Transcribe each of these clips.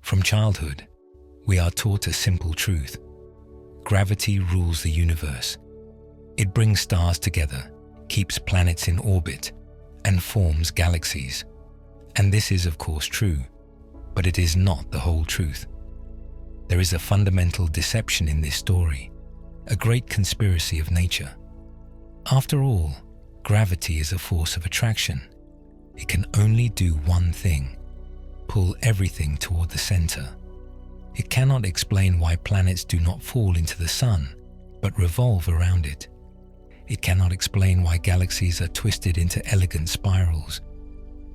From childhood, we are taught a simple truth. Gravity rules the universe. It brings stars together, keeps planets in orbit, and forms galaxies. And this is, of course, true, but it is not the whole truth. There is a fundamental deception in this story, a great conspiracy of nature. After all, gravity is a force of attraction. It can only do one thing: pull everything toward the center. It cannot explain why planets do not fall into the sun, but revolve around it. It cannot explain why galaxies are twisted into elegant spirals.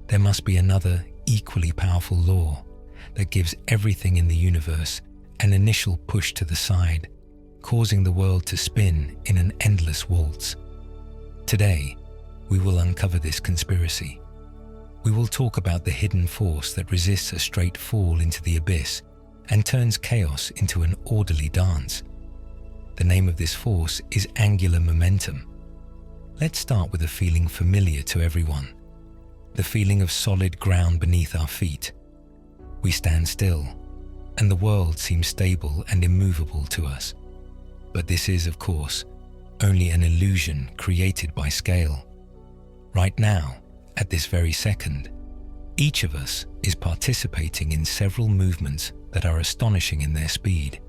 There must be another, equally powerful law that gives everything in the universe an initial push to the side, causing the world to spin in an endless waltz. Today, we will uncover this conspiracy. We will talk about the hidden force that resists a straight fall into the abyss and turns chaos into an orderly dance. The name of this force is angular momentum. Let's start with a feeling familiar to everyone: the feeling of solid ground beneath our feet. We stand still, and the world seems stable and immovable to us. But this is, of course, only an illusion created by scale. Right now, at this very second, each of us is participating in several movements that are astonishing in their speed.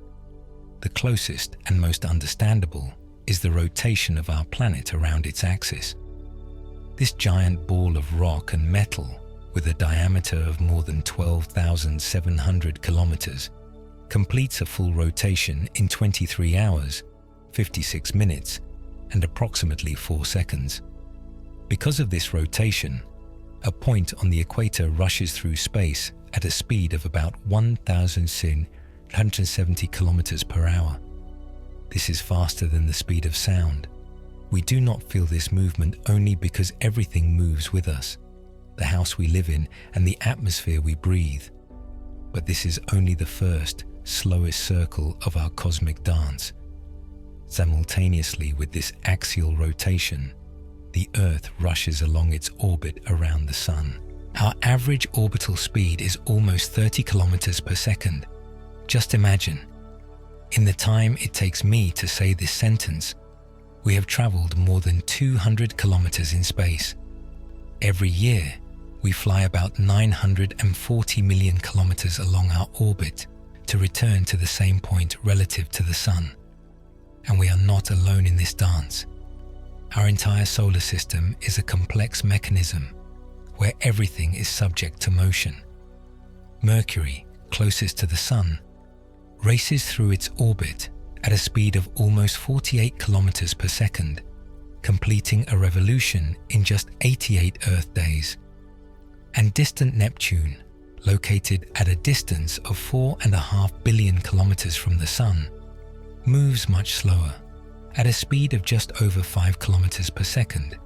The closest and most understandable is the rotation of our planet around its axis. This giant ball of rock and metal, with a diameter of more than 12,700 kilometers, completes a full rotation in 23 hours, 56 minutes, and approximately 4 seconds. Because of this rotation, a point on the equator rushes through space at a speed of about 1,170 kilometers per hour. This is faster than the speed of sound. We do not feel this movement only because everything moves with us, the house we live in and the atmosphere we breathe. But this is only the first, slowest circle of our cosmic dance. Simultaneously with this axial rotation, the Earth rushes along its orbit around the Sun. Our average orbital speed is almost 30 kilometers per second. Just imagine, in the time it takes me to say this sentence, we have traveled more than 200 kilometers in space. Every year, we fly about 940 million kilometers along our orbit to return to the same point relative to the Sun. And we are not alone in this dance. Our entire solar system is a complex mechanism where everything is subject to motion. Mercury, closest to the Sun, races through its orbit at a speed of almost 48 kilometers per second, completing a revolution in just 88 Earth days. And distant Neptune, located at a distance of 4.5 billion kilometers from the Sun, moves much slower, at a speed of just over 5 kilometers per second,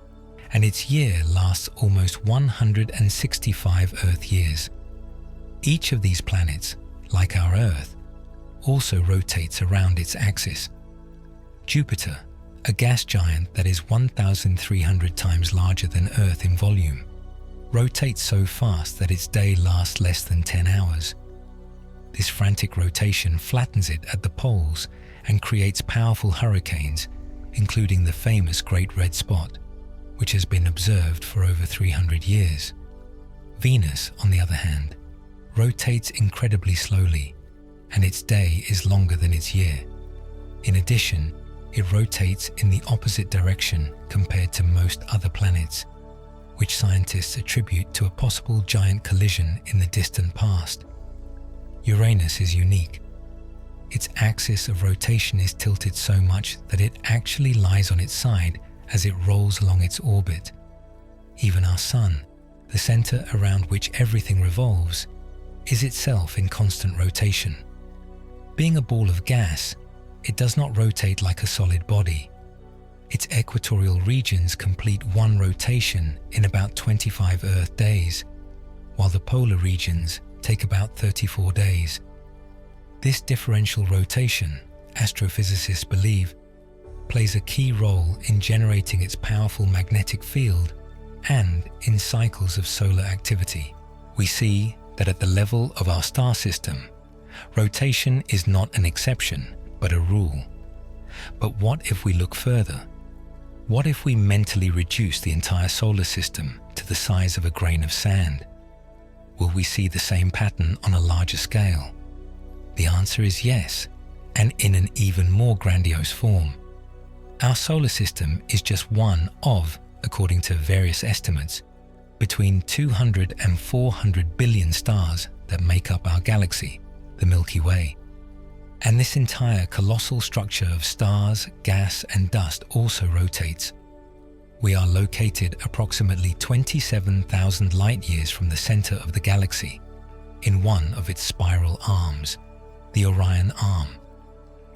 and its year lasts almost 165 Earth years. Each of these planets, like our Earth, also rotates around its axis. Jupiter, a gas giant that is 1,300 times larger than Earth in volume, rotates so fast that its day lasts less than 10 hours. This frantic rotation flattens it at the poles and creates powerful hurricanes, including the famous Great Red Spot, which has been observed for over 300 years. Venus, on the other hand, rotates incredibly slowly, and its day is longer than its year. In addition, it rotates in the opposite direction compared to most other planets, which scientists attribute to a possible giant collision in the distant past. Uranus is unique. Its axis of rotation is tilted so much that it actually lies on its side as it rolls along its orbit. Even our Sun, the center around which everything revolves, is itself in constant rotation. Being a ball of gas, it does not rotate like a solid body. Its equatorial regions complete one rotation in about 25 Earth days, while the polar regions take about 34 days. This differential rotation, astrophysicists believe, plays a key role in generating its powerful magnetic field and in cycles of solar activity. We see that at the level of our star system, rotation is not an exception, but a rule. But what if we look further? What if we mentally reduce the entire solar system to the size of a grain of sand? Will we see the same pattern on a larger scale? The answer is yes, and in an even more grandiose form. Our solar system is just one of, according to various estimates, between 200 and 400 billion stars that make up our galaxy, the Milky Way. And this entire colossal structure of stars, gas, and dust also rotates. We are located approximately 27,000 light-years from the center of the galaxy, in one of its spiral arms, the Orion Arm.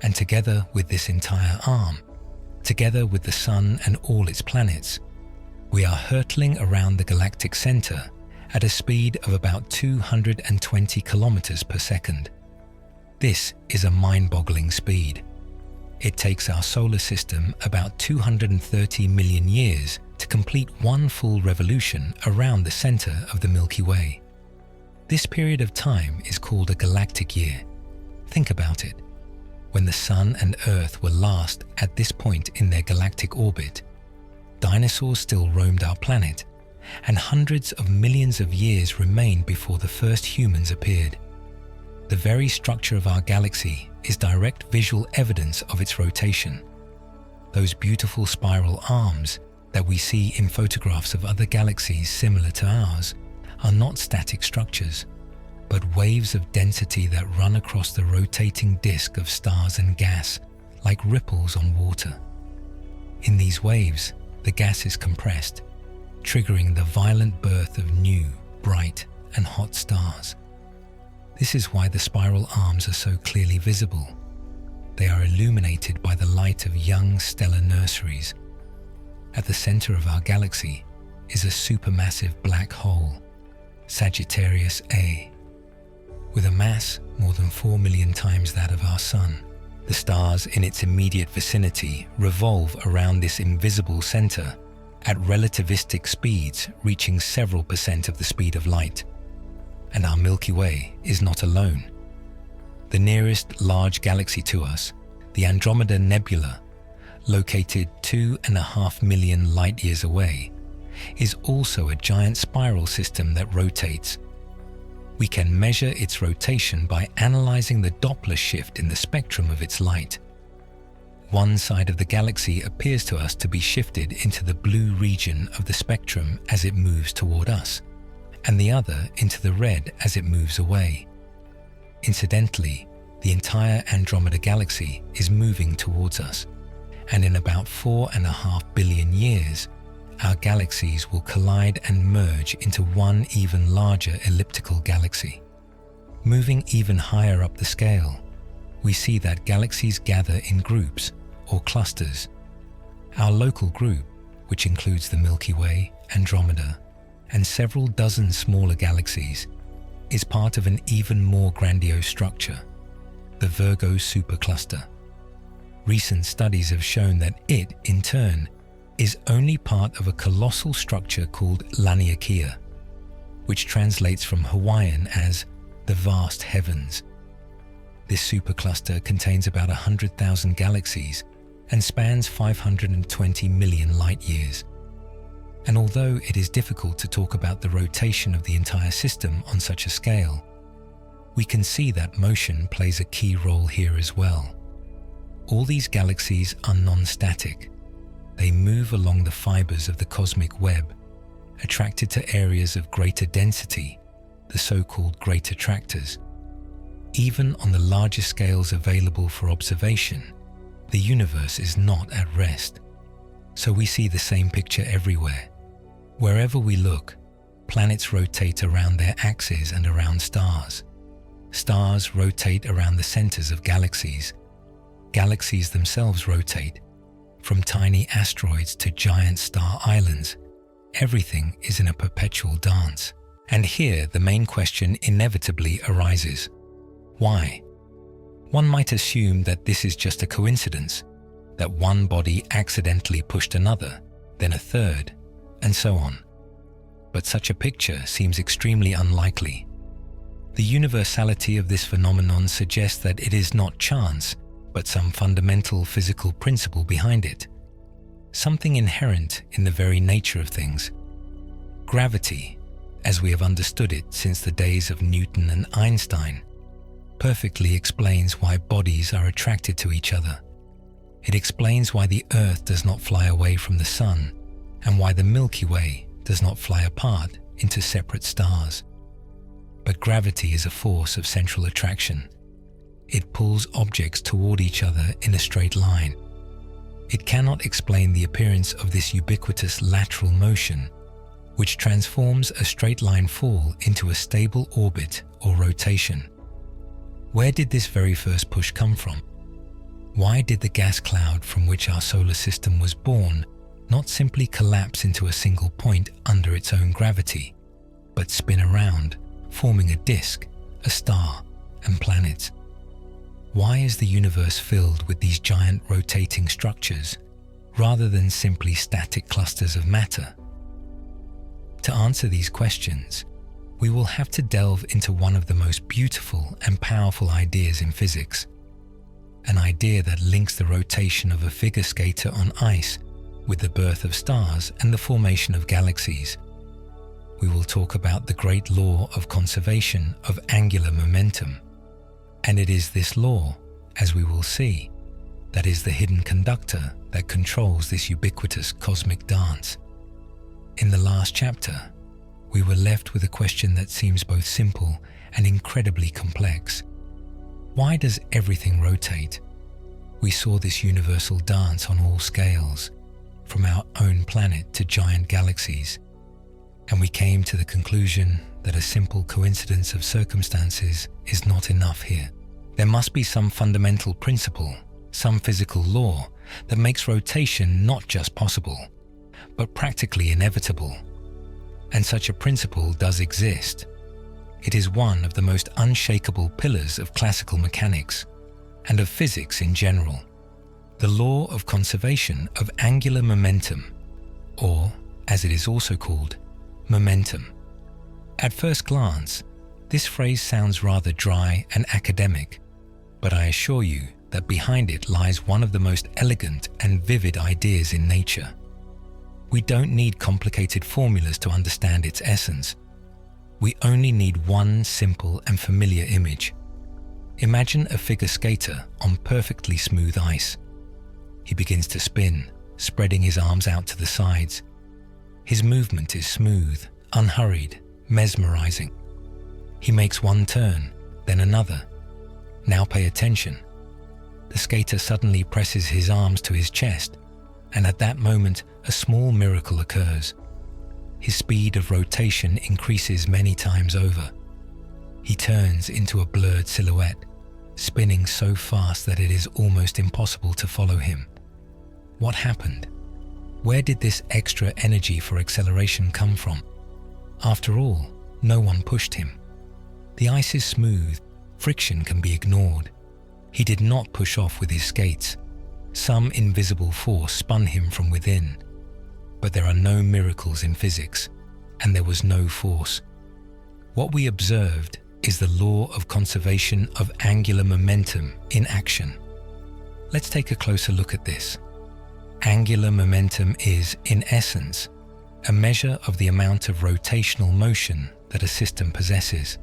And together with this entire arm, together with the Sun and all its planets, we are hurtling around the galactic center at a speed of about 220 kilometers per second. This is a mind-boggling speed. It takes our solar system about 230 million years to complete one full revolution around the center of the Milky Way. This period of time is called a galactic year. Think about it. When the Sun and Earth were last at this point in their galactic orbit, dinosaurs still roamed our planet, and hundreds of millions of years remained before the first humans appeared. The very structure of our galaxy is direct visual evidence of its rotation. Those beautiful spiral arms that we see in photographs of other galaxies similar to ours are not static structures, but waves of density that run across the rotating disk of stars and gas like ripples on water. In these waves, the gas is compressed, triggering the violent birth of new, bright, and hot stars. This is why the spiral arms are so clearly visible. They are illuminated by the light of young stellar nurseries. At the center of our galaxy is a supermassive black hole, Sagittarius A. With a mass more than 4 million times that of our Sun, the stars in its immediate vicinity revolve around this invisible center at relativistic speeds reaching several percent of the speed of light. And our Milky Way is not alone. The nearest large galaxy to us, the Andromeda Nebula, located 2.5 million light-years away, is also a giant spiral system that rotates. We can measure its rotation by analyzing the Doppler shift in the spectrum of its light. One side of the galaxy appears to us to be shifted into the blue region of the spectrum as it moves toward us, and the other into the red as it moves away. Incidentally, the entire Andromeda galaxy is moving towards us, and in about 4.5 billion years, our galaxies will collide and merge into one even larger elliptical galaxy. Moving even higher up the scale, we see that galaxies gather in groups or clusters. Our local group, which includes the Milky Way, Andromeda, and several dozen smaller galaxies, is part of an even more grandiose structure, the Virgo supercluster. Recent studies have shown that it, in turn, is only part of a colossal structure called Laniakea, which translates from Hawaiian as the vast heavens. This supercluster contains about 100,000 galaxies and spans 520 million light-years. And although it is difficult to talk about the rotation of the entire system on such a scale, we can see that motion plays a key role here as well. All these galaxies are non-static. They move along the fibers of the cosmic web, attracted to areas of greater density, the so-called great attractors. Even on the larger scales available for observation, the universe is not at rest. So we see the same picture everywhere. Wherever we look, planets rotate around their axes and around stars. Stars rotate around the centers of galaxies. Galaxies themselves rotate. From tiny asteroids to giant star islands, everything is in a perpetual dance. And here the main question inevitably arises. Why? One might assume that this is just a coincidence, that one body accidentally pushed another, then a third, and so on. But such a picture seems extremely unlikely. The universality of this phenomenon suggests that it is not chance, but some fundamental physical principle behind it, something inherent in the very nature of things. Gravity, as we have understood it since the days of Newton and Einstein, perfectly explains why bodies are attracted to each other. It explains why the Earth does not fly away from the Sun, and why the Milky Way does not fly apart into separate stars. But gravity is a force of central attraction. It pulls objects toward each other in a straight line. It cannot explain the appearance of this ubiquitous lateral motion, which transforms a straight line fall into a stable orbit or rotation. Where did this very first push come from? Why did the gas cloud from which our solar system was born not simply collapse into a single point under its own gravity, but spin around, forming a disk, a star, and planets? Why is the universe filled with these giant rotating structures, rather than simply static clusters of matter? To answer these questions, we will have to delve into one of the most beautiful and powerful ideas in physics, an idea that links the rotation of a figure skater on ice with the birth of stars and the formation of galaxies. We will talk about the great law of conservation of angular momentum, and it is this law, as we will see, that is the hidden conductor that controls this ubiquitous cosmic dance. In the last chapter, we were left with a question that seems both simple and incredibly complex. Why does everything rotate? We saw this universal dance on all scales, from our own planet to giant galaxies, and we came to the conclusion that a simple coincidence of circumstances is not enough here. There must be some fundamental principle, some physical law that makes rotation not just possible, but practically inevitable. And such a principle does exist. It is one of the most unshakable pillars of classical mechanics and of physics in general, the law of conservation of angular momentum, or, as it is also called, momentum. At first glance, this phrase sounds rather dry and academic, but I assure you that behind it lies one of the most elegant and vivid ideas in nature. We don't need complicated formulas to understand its essence. We only need one simple and familiar image. Imagine a figure skater on perfectly smooth ice. He begins to spin, spreading his arms out to the sides. His movement is smooth, unhurried, mesmerizing. He makes one turn, then another. Now pay attention. The skater suddenly presses his arms to his chest, and at that moment, a small miracle occurs. His speed of rotation increases many times over. He turns into a blurred silhouette, spinning so fast that it is almost impossible to follow him. What happened? Where did this extra energy for acceleration come from? After all, no one pushed him. The ice is smooth, friction can be ignored. He did not push off with his skates. Some invisible force spun him from within. But there are no miracles in physics, and there was no force. What we observed is the law of conservation of angular momentum in action. Let's take a closer look at this. Angular momentum is, in essence, a measure of the amount of rotational motion that a system possesses.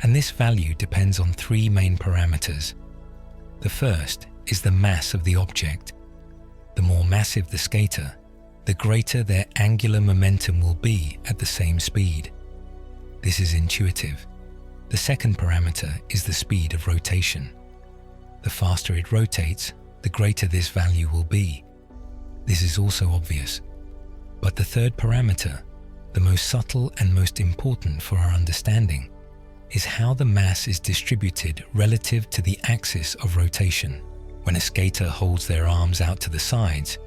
And this value depends on three main parameters. The first is the mass of the object. The more massive the skater, the greater their angular momentum will be at the same speed. This is intuitive. The second parameter is the speed of rotation. The faster it rotates, the greater this value will be. This is also obvious. But the third parameter, the most subtle and most important for our understanding, is how the mass is distributed relative to the axis of rotation. When a skater holds their arms out to the sides,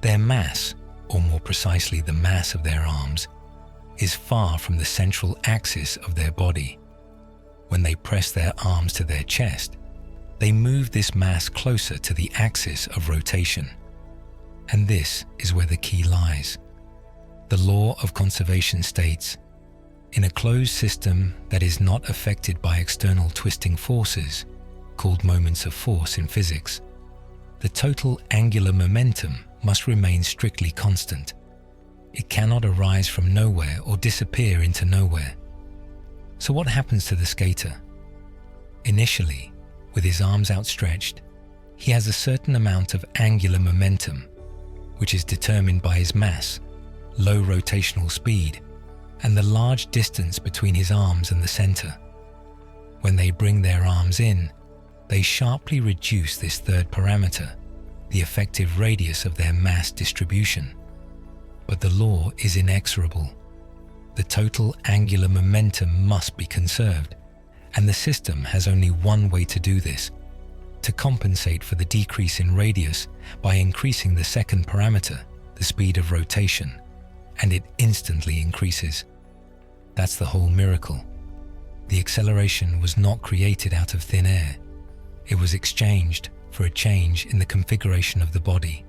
their mass, or more precisely the mass of their arms, is far from the central axis of their body. When they press their arms to their chest, they move this mass closer to the axis of rotation. And this is where the key lies. The law of conservation states, In a closed system that is not affected by external twisting forces, called moments of force in physics, the total angular momentum must remain strictly constant. It cannot arise from nowhere or disappear into nowhere. So what happens to the skater? Initially, with his arms outstretched, he has a certain amount of angular momentum, which is determined by his mass, low rotational speed, and the large distance between his arms and the center. When they bring their arms in, they sharply reduce this third parameter, the effective radius of their mass distribution. But the law is inexorable. The total angular momentum must be conserved, and the system has only one way to do this: to compensate for the decrease in radius by increasing the second parameter, the speed of rotation, and it instantly increases. That's the whole miracle. The acceleration was not created out of thin air. It was exchanged for a change in the configuration of the body.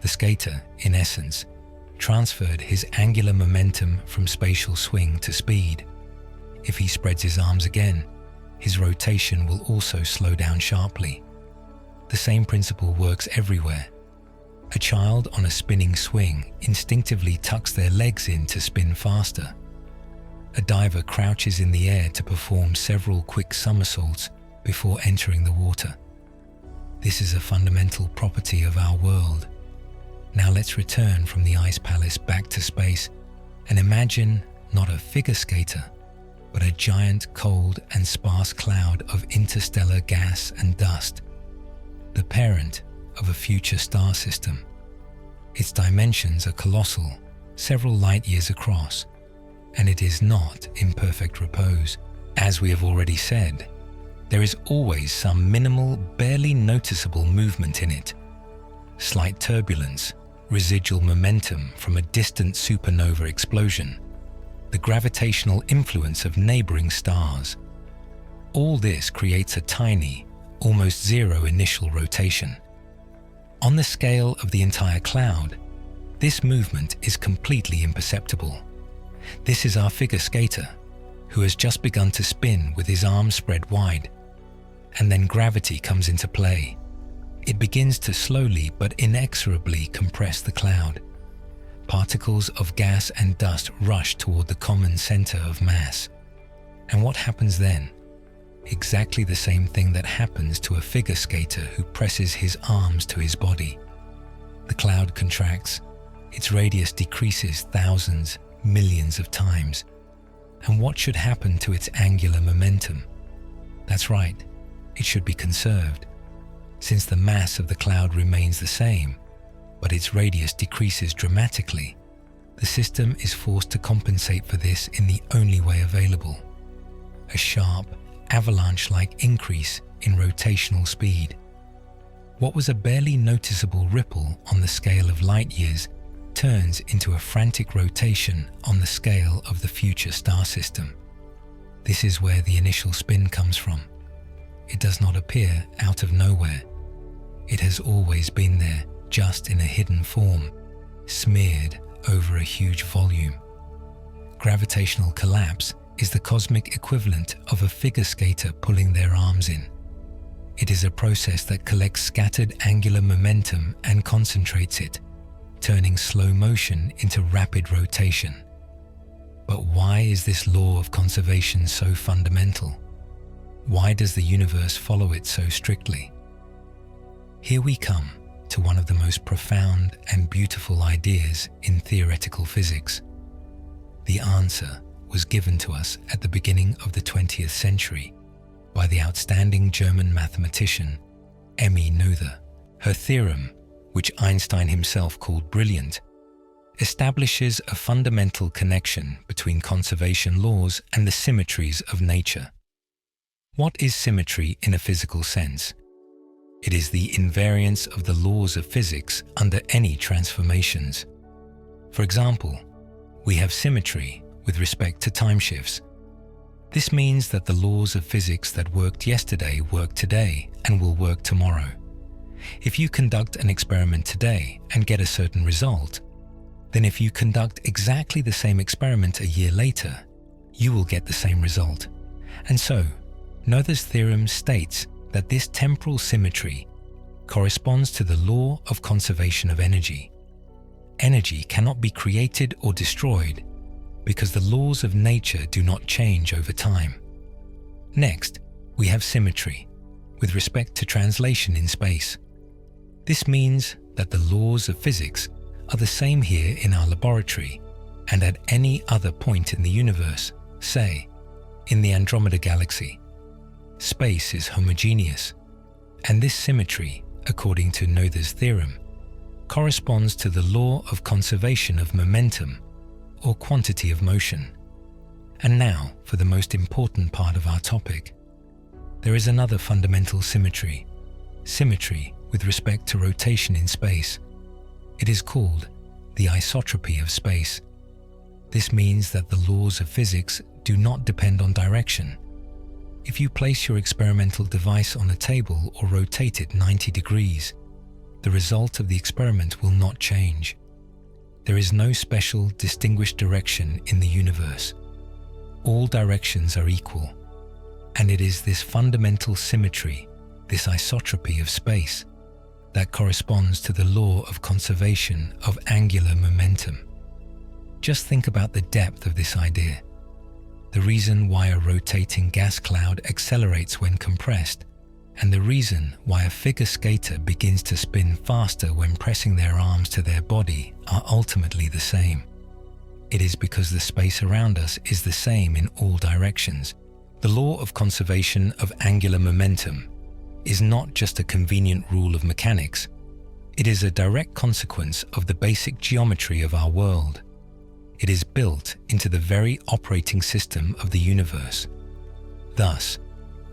The skater, in essence, transferred his angular momentum from spatial swing to speed. If he spreads his arms again, his rotation will also slow down sharply. The same principle works everywhere. A child on a spinning swing instinctively tucks their legs in to spin faster. A diver crouches in the air to perform several quick somersaults before entering the water. This is a fundamental property of our world. Now let's return from the ice palace back to space and imagine not a figure skater, but a giant cold and sparse cloud of interstellar gas and dust, the parent of a future star system. Its dimensions are colossal, several light years across, and it is not in perfect repose. As we have already said, there is always some minimal, barely noticeable movement in it. Slight turbulence, residual momentum from a distant supernova explosion, the gravitational influence of neighboring stars. All this creates a tiny, almost zero initial rotation. On the scale of the entire cloud, this movement is completely imperceptible. This is our figure skater, who has just begun to spin with his arms spread wide. And then gravity comes into play. It begins to slowly but inexorably compress the cloud. Particles of gas and dust rush toward the common center of mass. And what happens then? Exactly the same thing that happens to a figure skater who presses his arms to his body. The cloud contracts, its radius decreases thousands, millions of times. And what should happen to its angular momentum? That's right, it should be conserved. Since the mass of the cloud remains the same, but its radius decreases dramatically, the system is forced to compensate for this in the only way available: a sharp, avalanche-like increase in rotational speed. What was a barely noticeable ripple on the scale of light years turns into a frantic rotation on the scale of the future star system. This is where the initial spin comes from. It does not appear out of nowhere. It has always been there, just in a hidden form, smeared over a huge volume. Gravitational collapse is the cosmic equivalent of a figure skater pulling their arms in. It is a process that collects scattered angular momentum and concentrates it, turning slow motion into rapid rotation. But why is this law of conservation so fundamental? Why does the universe follow it so strictly? Here we come to one of the most profound and beautiful ideas in theoretical physics. The answer was given to us at the beginning of the 20th century by the outstanding German mathematician Emmy Noether. Her theorem, which Einstein himself called brilliant, establishes a fundamental connection between conservation laws and the symmetries of nature. What is symmetry in a physical sense? It is the invariance of the laws of physics under any transformations. For example, we have symmetry with respect to time shifts. This means that the laws of physics that worked yesterday work today and will work tomorrow. If you conduct an experiment today and get a certain result, then if you conduct exactly the same experiment a year later, you will get the same result. And so, Noether's theorem states that this temporal symmetry corresponds to the law of conservation of energy. Energy cannot be created or destroyed because the laws of nature do not change over time. Next, we have symmetry with respect to translation in space. This means that the laws of physics are the same here in our laboratory and at any other point in the universe, say, in the Andromeda galaxy. Space is homogeneous, and this symmetry, according to Noether's theorem, corresponds to the law of conservation of momentum, or quantity of motion. And now, for the most important part of our topic. There is another fundamental symmetry with respect to rotation in space. It is called the isotropy of space. This means that the laws of physics do not depend on direction. If you place your experimental device on a table or rotate it 90 degrees, the result of the experiment will not change. There is no special, distinguished direction in the universe. All directions are equal, and it is this fundamental symmetry, this isotropy of space, that corresponds to the law of conservation of angular momentum. Just think about the depth of this idea. The reason why a rotating gas cloud accelerates when compressed, and the reason why a figure skater begins to spin faster when pressing their arms to their body are ultimately the same. It is because the space around us is the same in all directions. The law of conservation of angular momentum is not just a convenient rule of mechanics. It is a direct consequence of the basic geometry of our world. It is built into the very operating system of the universe. Thus,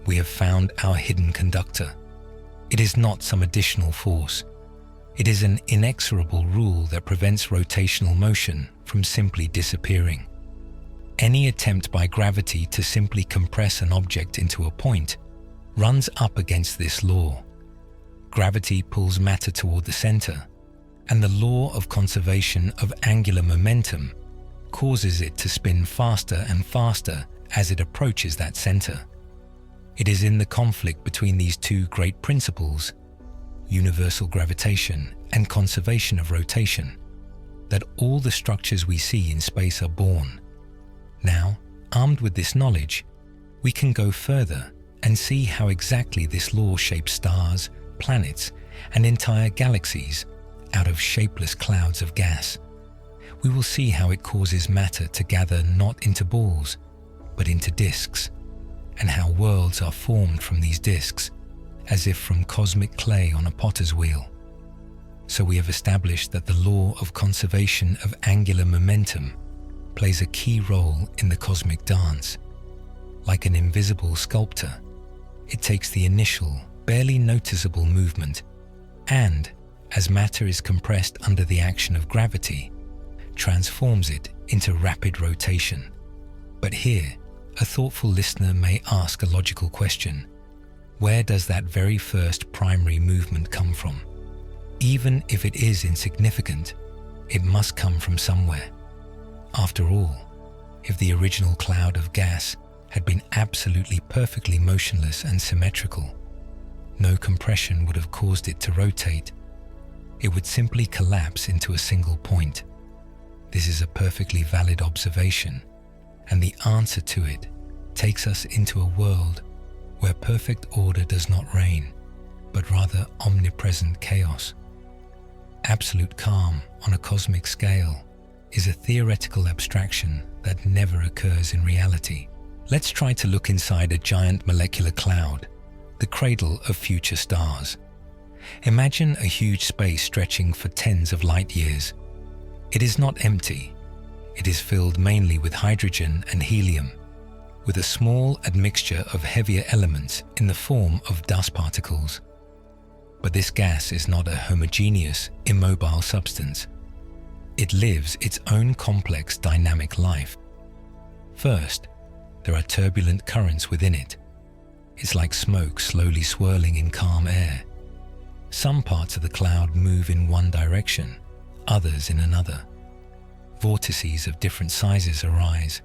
we have found our hidden conductor. It is not some additional force. It is an inexorable rule that prevents rotational motion from simply disappearing. Any attempt by gravity to simply compress an object into a point runs up against this law. Gravity pulls matter toward the center, and the law of conservation of angular momentum causes it to spin faster and faster as it approaches that center. It is in the conflict between these two great principles, universal gravitation and conservation of rotation, that all the structures we see in space are born. Now, armed with this knowledge, we can go further and see how exactly this law shapes stars, planets, and entire galaxies out of shapeless clouds of gas. We will see how it causes matter to gather not into balls, but into disks, and how worlds are formed from these disks, as if from cosmic clay on a potter's wheel. So we have established that the law of conservation of angular momentum plays a key role in the cosmic dance. Like an invisible sculptor, it takes the initial, barely noticeable movement and, as matter is compressed under the action of gravity, transforms it into rapid rotation. But here, a thoughtful listener may ask a logical question. Where does that very first primary movement come from? Even if it is insignificant, it must come from somewhere. After all, if the original cloud of gas had been absolutely perfectly motionless and symmetrical, no compression would have caused it to rotate. It would simply collapse into a single point. This is a perfectly valid observation, and the answer to it takes us into a world where perfect order does not reign, but rather omnipresent chaos. Absolute calm on a cosmic scale is a theoretical abstraction that never occurs in reality. Let's try to look inside a giant molecular cloud, the cradle of future stars. Imagine a huge space stretching for tens of light years. It is not empty. It is filled mainly with hydrogen and helium, with a small admixture of heavier elements in the form of dust particles. But this gas is not a homogeneous, immobile substance. It lives its own complex dynamic life. First, there are turbulent currents within it. It's like smoke slowly swirling in calm air. Some parts of the cloud move in one direction, others in another. Vortices of different sizes arise.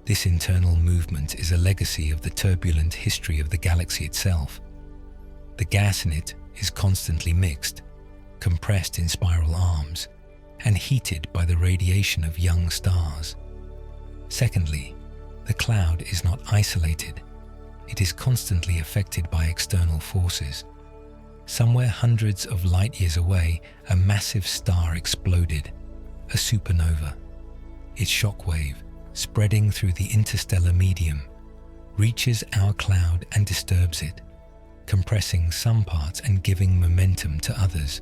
This internal movement is a legacy of the turbulent history of the galaxy itself. The gas in it is constantly mixed, compressed in spiral arms, and heated by the radiation of young stars. Secondly, the cloud is not isolated. It is constantly affected by external forces. Somewhere hundreds of light years away, a massive star exploded, a supernova. Its shockwave, spreading through the interstellar medium, reaches our cloud and disturbs it, compressing some parts and giving momentum to others.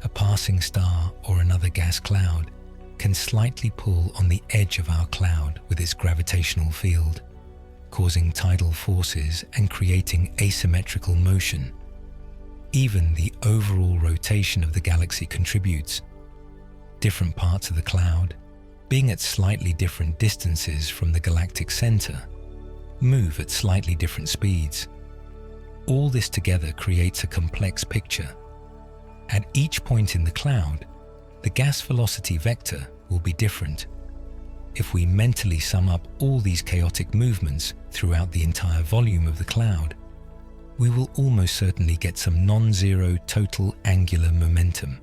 A passing star or another gas cloud can slightly pull on the edge of our cloud with its gravitational field, causing tidal forces and creating asymmetrical motion. Even the overall rotation of the galaxy contributes. Different parts of the cloud, being at slightly different distances from the galactic center, move at slightly different speeds. All this together creates a complex picture. At each point in the cloud, the gas velocity vector will be different. If we mentally sum up all these chaotic movements throughout the entire volume of the cloud, we will almost certainly get some non-zero total angular momentum.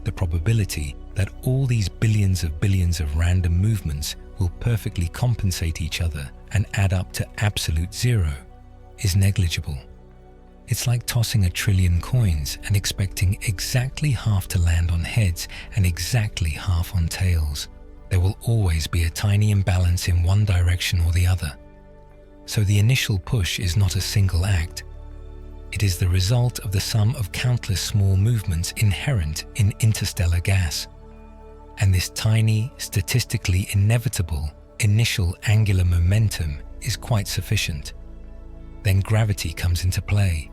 The probability that all these billions of random movements will perfectly compensate each other and add up to absolute zero is negligible. It's like tossing 1 trillion coins and expecting exactly half to land on heads and exactly half on tails. There will always be a tiny imbalance in one direction or the other. So the initial push is not a single act. It is the result of the sum of countless small movements inherent in interstellar gas. And this tiny, statistically inevitable initial angular momentum is quite sufficient. Then gravity comes into play.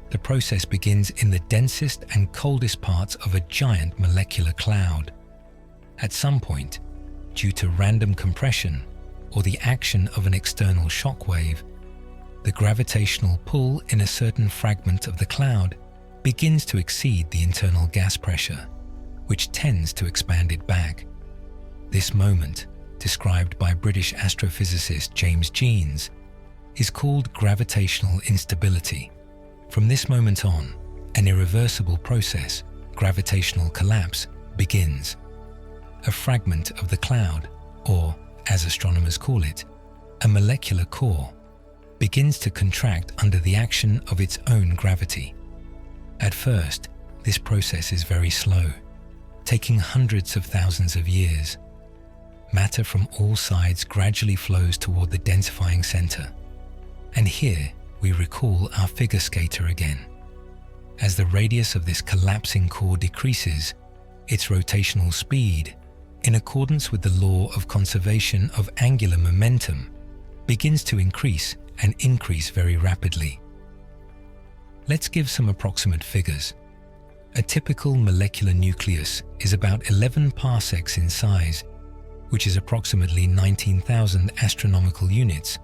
The process begins in the densest and coldest parts of a giant molecular cloud. At some point, due to random compression or the action of an external shock wave, the gravitational pull in a certain fragment of the cloud begins to exceed the internal gas pressure, which tends to expand it back. This moment, described by British astrophysicist James Jeans, is called gravitational instability. From this moment on, an irreversible process, gravitational collapse, begins. A fragment of the cloud, or, as astronomers call it, a molecular core, begins to contract under the action of its own gravity. At first, this process is very slow, taking hundreds of thousands of years. Matter from all sides gradually flows toward the densifying center. And here we recall our figure skater again. As the radius of this collapsing core decreases, its rotational speed, in accordance with the law of conservation of angular momentum, begins to increase and increase very rapidly. Let's give some approximate figures. A typical molecular nucleus is about 11 parsecs in size, which is approximately 19,000 astronomical units,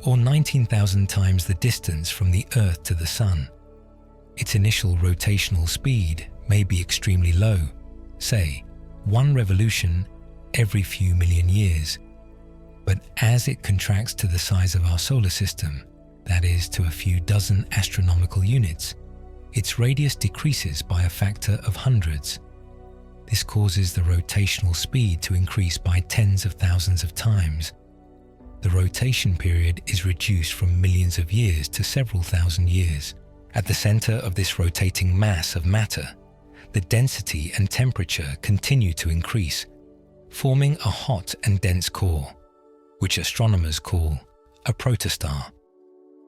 or 19,000 times the distance from the Earth to the Sun. Its initial rotational speed may be extremely low, say, 1 revolution every few million years. But as it contracts to the size of our solar system, that is to a few dozen astronomical units, its radius decreases by a factor of hundreds. This causes the rotational speed to increase by tens of thousands of times. The rotation period is reduced from millions of years to several thousand years. At the center of this rotating mass of matter, the density and temperature continue to increase, forming a hot and dense core, which astronomers call a protostar.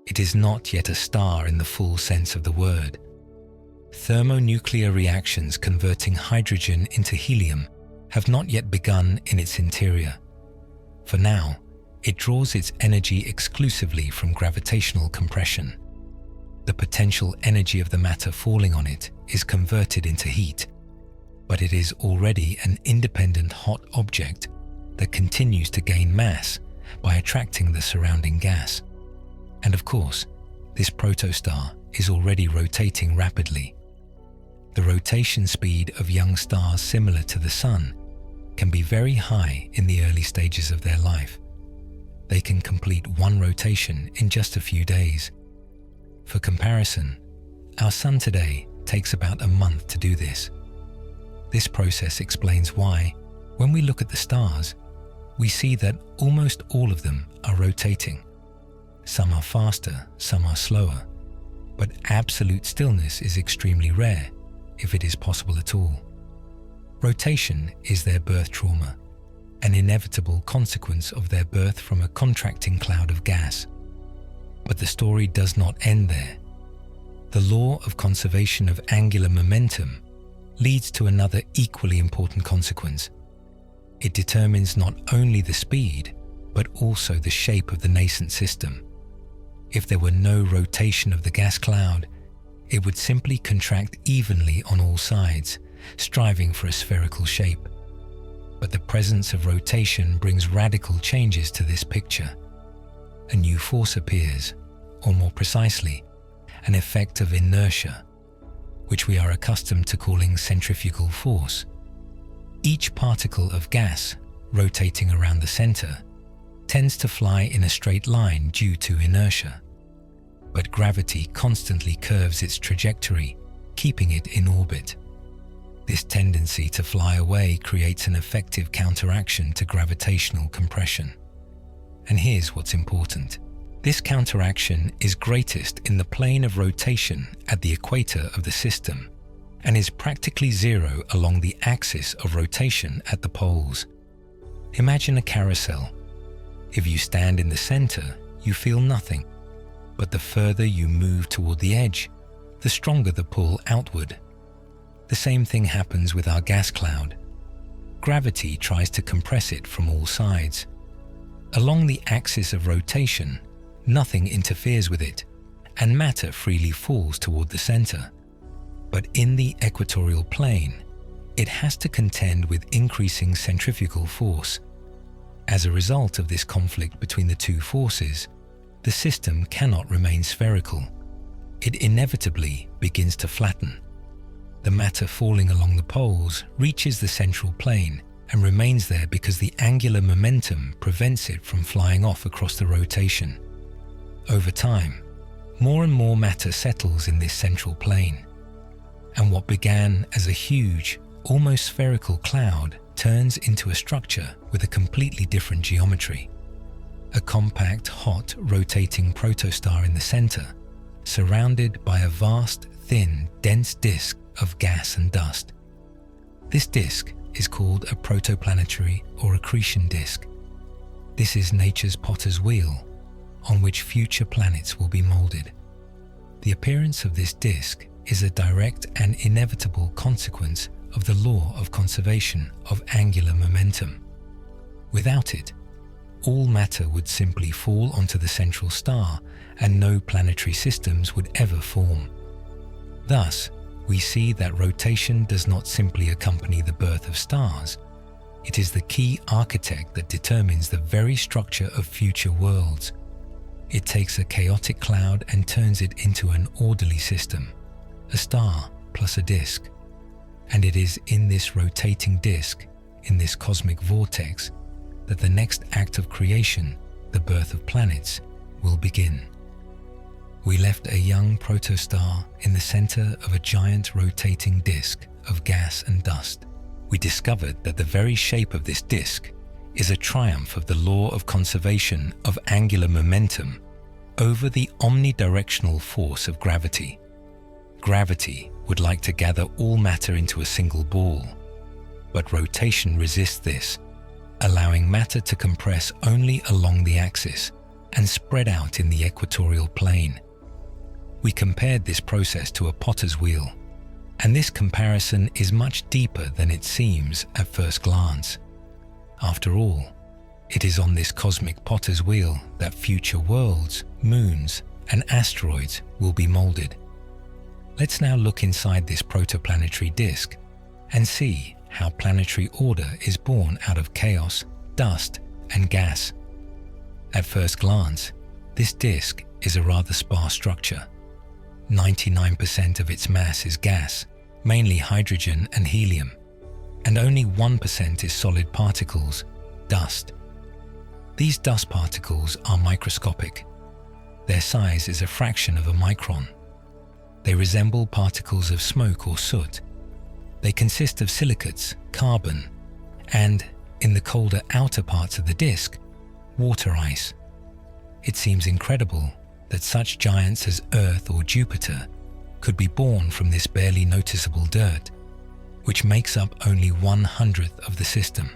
It is not yet a star in the full sense of the word. Thermonuclear reactions converting hydrogen into helium have not yet begun in its interior. For now, it draws its energy exclusively from gravitational compression. The potential energy of the matter falling on it is converted into heat, but it is already an independent hot object that continues to gain mass by attracting the surrounding gas. And of course, this protostar is already rotating rapidly. The rotation speed of young stars similar to the Sun can be very high in the early stages of their life, they can complete one rotation in just a few days. For comparison, our Sun today takes about a month to do this. This process explains why, when we look at the stars, we see that almost all of them are rotating. Some are faster, some are slower, but absolute stillness is extremely rare, if it is possible at all. Rotation is their birth trauma, an inevitable consequence of their birth from a contracting cloud of gas. But the story does not end there. The law of conservation of angular momentum leads to another equally important consequence. It determines not only the speed, but also the shape of the nascent system. If there were no rotation of the gas cloud, it would simply contract evenly on all sides, striving for a spherical shape. But the presence of rotation brings radical changes to this picture. A new force appears, or more precisely, an effect of inertia, which we are accustomed to calling centrifugal force. Each particle of gas rotating around the center tends to fly in a straight line due to inertia. But gravity constantly curves its trajectory, keeping it in orbit. This tendency to fly away creates an effective counteraction to gravitational compression. And here's what's important. This counteraction is greatest in the plane of rotation at the equator of the system, and is practically zero along the axis of rotation at the poles. Imagine a carousel. If you stand in the center, you feel nothing. But the further you move toward the edge, the stronger the pull outward. The same thing happens with our gas cloud. Gravity tries to compress it from all sides. Along the axis of rotation, nothing interferes with it, and matter freely falls toward the center. But in the equatorial plane, it has to contend with increasing centrifugal force. As a result of this conflict between the two forces, the system cannot remain spherical. It inevitably begins to flatten. The matter falling along the poles reaches the central plane and remains there because the angular momentum prevents it from flying off across the rotation. Over time, more and more matter settles in this central plane, and what began as a huge, almost spherical cloud turns into a structure with a completely different geometry. A compact, hot, rotating protostar in the center, surrounded by a vast, thin, dense disk of gas and dust. This disk is called a protoplanetary or accretion disk. This is nature's potter's wheel, on which future planets will be molded. The appearance of this disk is a direct and inevitable consequence of the law of conservation of angular momentum. Without it, all matter would simply fall onto the central star and no planetary systems would ever form. Thus, we see that rotation does not simply accompany the birth of stars. It is the key architect that determines the very structure of future worlds. It takes a chaotic cloud and turns it into an orderly system, a star plus a disk. And it is in this rotating disk, in this cosmic vortex, that the next act of creation, the birth of planets, will begin. We left a young protostar in the center of a giant rotating disk of gas and dust. We discovered that the very shape of this disk is a triumph of the law of conservation of angular momentum over the omnidirectional force of gravity. Gravity would like to gather all matter into a single ball, but rotation resists this, allowing matter to compress only along the axis and spread out in the equatorial plane. We compared this process to a potter's wheel, and this comparison is much deeper than it seems at first glance. After all, it is on this cosmic potter's wheel that future worlds, moons, and asteroids will be molded. Let's now look inside this protoplanetary disk and see how planetary order is born out of chaos, dust, and gas. At first glance, this disk is a rather sparse structure. 99% of its mass is gas, mainly hydrogen and helium, and only 1% is solid particles, dust. These dust particles are microscopic. Their size is a fraction of a micron. They resemble particles of smoke or soot. They consist of silicates, carbon, and, in the colder outer parts of the disk, water ice. It seems incredible that such giants as Earth or Jupiter could be born from this barely noticeable dirt, which makes up only 1/100th of the system.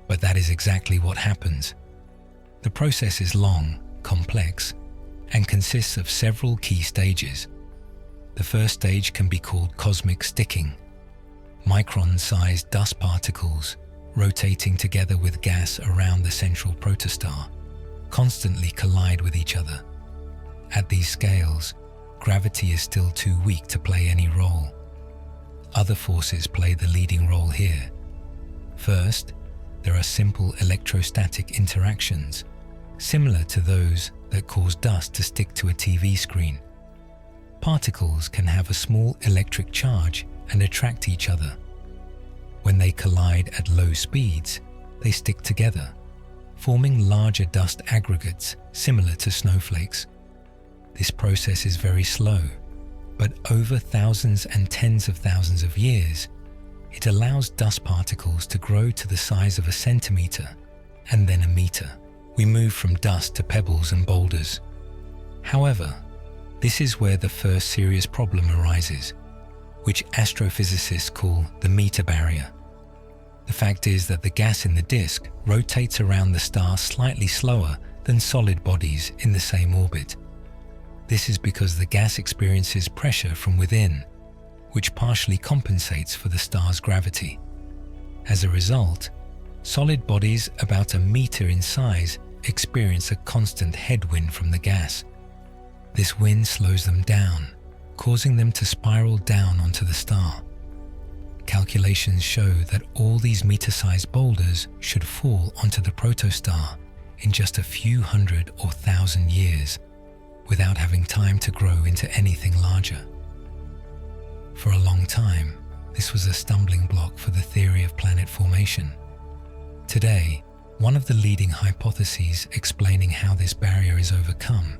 But that is exactly what happens. The process is long, complex, and consists of several key stages. The first stage can be called cosmic sticking. Micron-sized dust particles, rotating together with gas around the central protostar, constantly collide with each other. At these scales, gravity is still too weak to play any role. Other forces play the leading role here. First, there are simple electrostatic interactions, similar to those that cause dust to stick to a TV screen. Particles can have a small electric charge and attract each other. When they collide at low speeds, they stick together, forming larger dust aggregates similar to snowflakes. This process is very slow, but over thousands and tens of thousands of years, it allows dust particles to grow to the size of a centimeter and then a meter. We move from dust to pebbles and boulders. However, this is where the first serious problem arises, which astrophysicists call the meter barrier. The fact is that the gas in the disk rotates around the star slightly slower than solid bodies in the same orbit. This is because the gas experiences pressure from within, which partially compensates for the star's gravity. As a result, solid bodies about a meter in size experience a constant headwind from the gas. This wind slows them down, causing them to spiral down onto the star. Calculations show that all these meter-sized boulders should fall onto the protostar in just a few hundred or thousand years, without having time to grow into anything larger. For a long time, this was a stumbling block for the theory of planet formation. Today, one of the leading hypotheses explaining how this barrier is overcome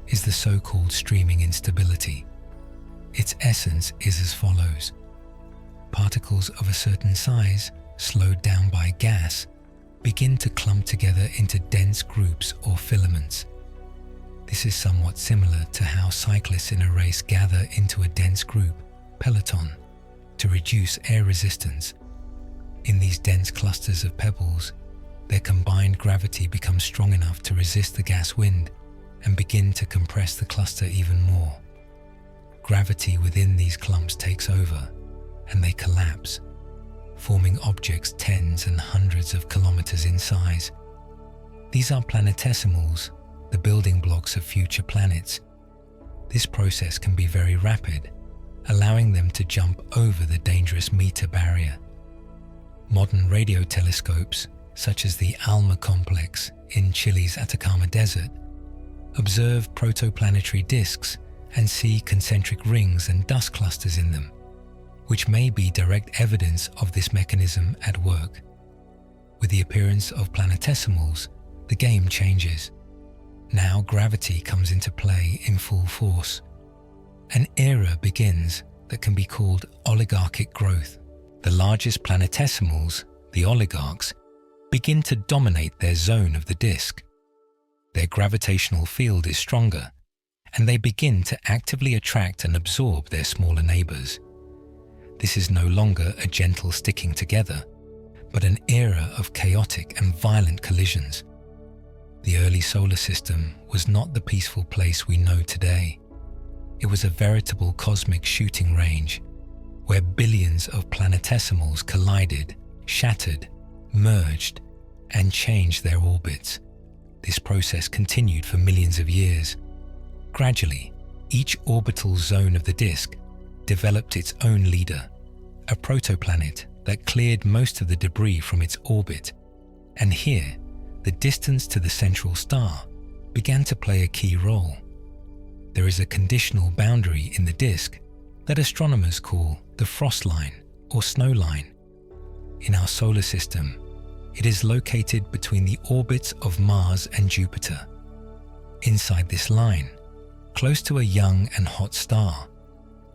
is the so-called streaming instability. Its essence is as follows. Particles of a certain size, slowed down by gas, begin to clump together into dense groups or filaments. This is somewhat similar to how cyclists in a race gather into a dense group, peloton, to reduce air resistance. In these dense clusters of pebbles, their combined gravity becomes strong enough to resist the gas wind and begin to compress the cluster even more. Gravity within these clumps takes over, and they collapse, forming objects tens and hundreds of kilometers in size. These are planetesimals, the building blocks of future planets. This process can be very rapid, allowing them to jump over the dangerous meter barrier. Modern radio telescopes, such as the ALMA complex in Chile's Atacama Desert, observe protoplanetary disks and see concentric rings and dust clusters in them, which may be direct evidence of this mechanism at work. With the appearance of planetesimals, the game changes. Now gravity comes into play in full force. An era begins that can be called oligarchic growth. The largest planetesimals, the oligarchs, begin to dominate their zone of the disk. Their gravitational field is stronger, and they begin to actively attract and absorb their smaller neighbors. This is no longer a gentle sticking together, but an era of chaotic and violent collisions. The early solar system was not the peaceful place we know today. It was a veritable cosmic shooting range, where billions of planetesimals collided, shattered, merged, and changed their orbits. This process continued for millions of years. Gradually, each orbital zone of the disk developed its own leader, a protoplanet that cleared most of the debris from its orbit. And here, the distance to the central star began to play a key role. There is a conditional boundary in the disk that astronomers call the frost line or snow line. In our solar system, It is located between the orbits of Mars and Jupiter. Inside this line, close to a young and hot star,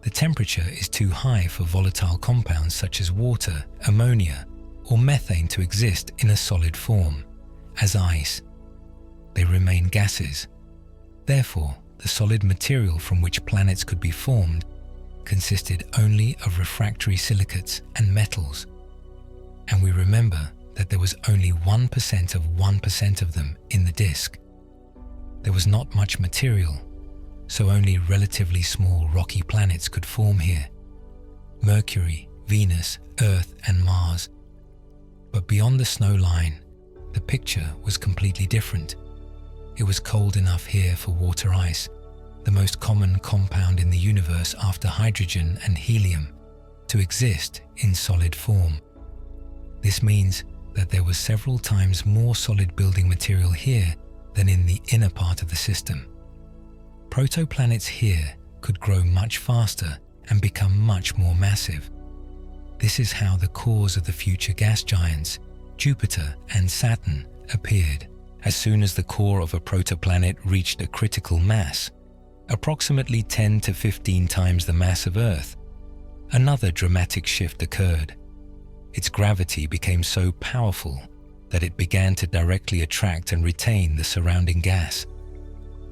the temperature is too high for volatile compounds such as water, ammonia, or methane to exist in a solid form, as ice. They remain gases. Therefore, the solid material from which planets could be formed consisted only of refractory silicates and metals. And we remember that there was only 1% of 1% of them in the disk. There was not much material, so only relatively small rocky planets could form here: Mercury, Venus, Earth, and Mars. But beyond the snow line, the picture was completely different. It was cold enough here for water ice, the most common compound in the universe after hydrogen and helium, to exist in solid form. This means that there was several times more solid building material here than in the inner part of the system. Protoplanets here could grow much faster and become much more massive. This is how the cores of the future gas giants, Jupiter and Saturn, appeared. As soon as the core of a protoplanet reached a critical mass, approximately 10 to 15 times the mass of Earth, another dramatic shift occurred. Its gravity became so powerful that it began to directly attract and retain the surrounding gas.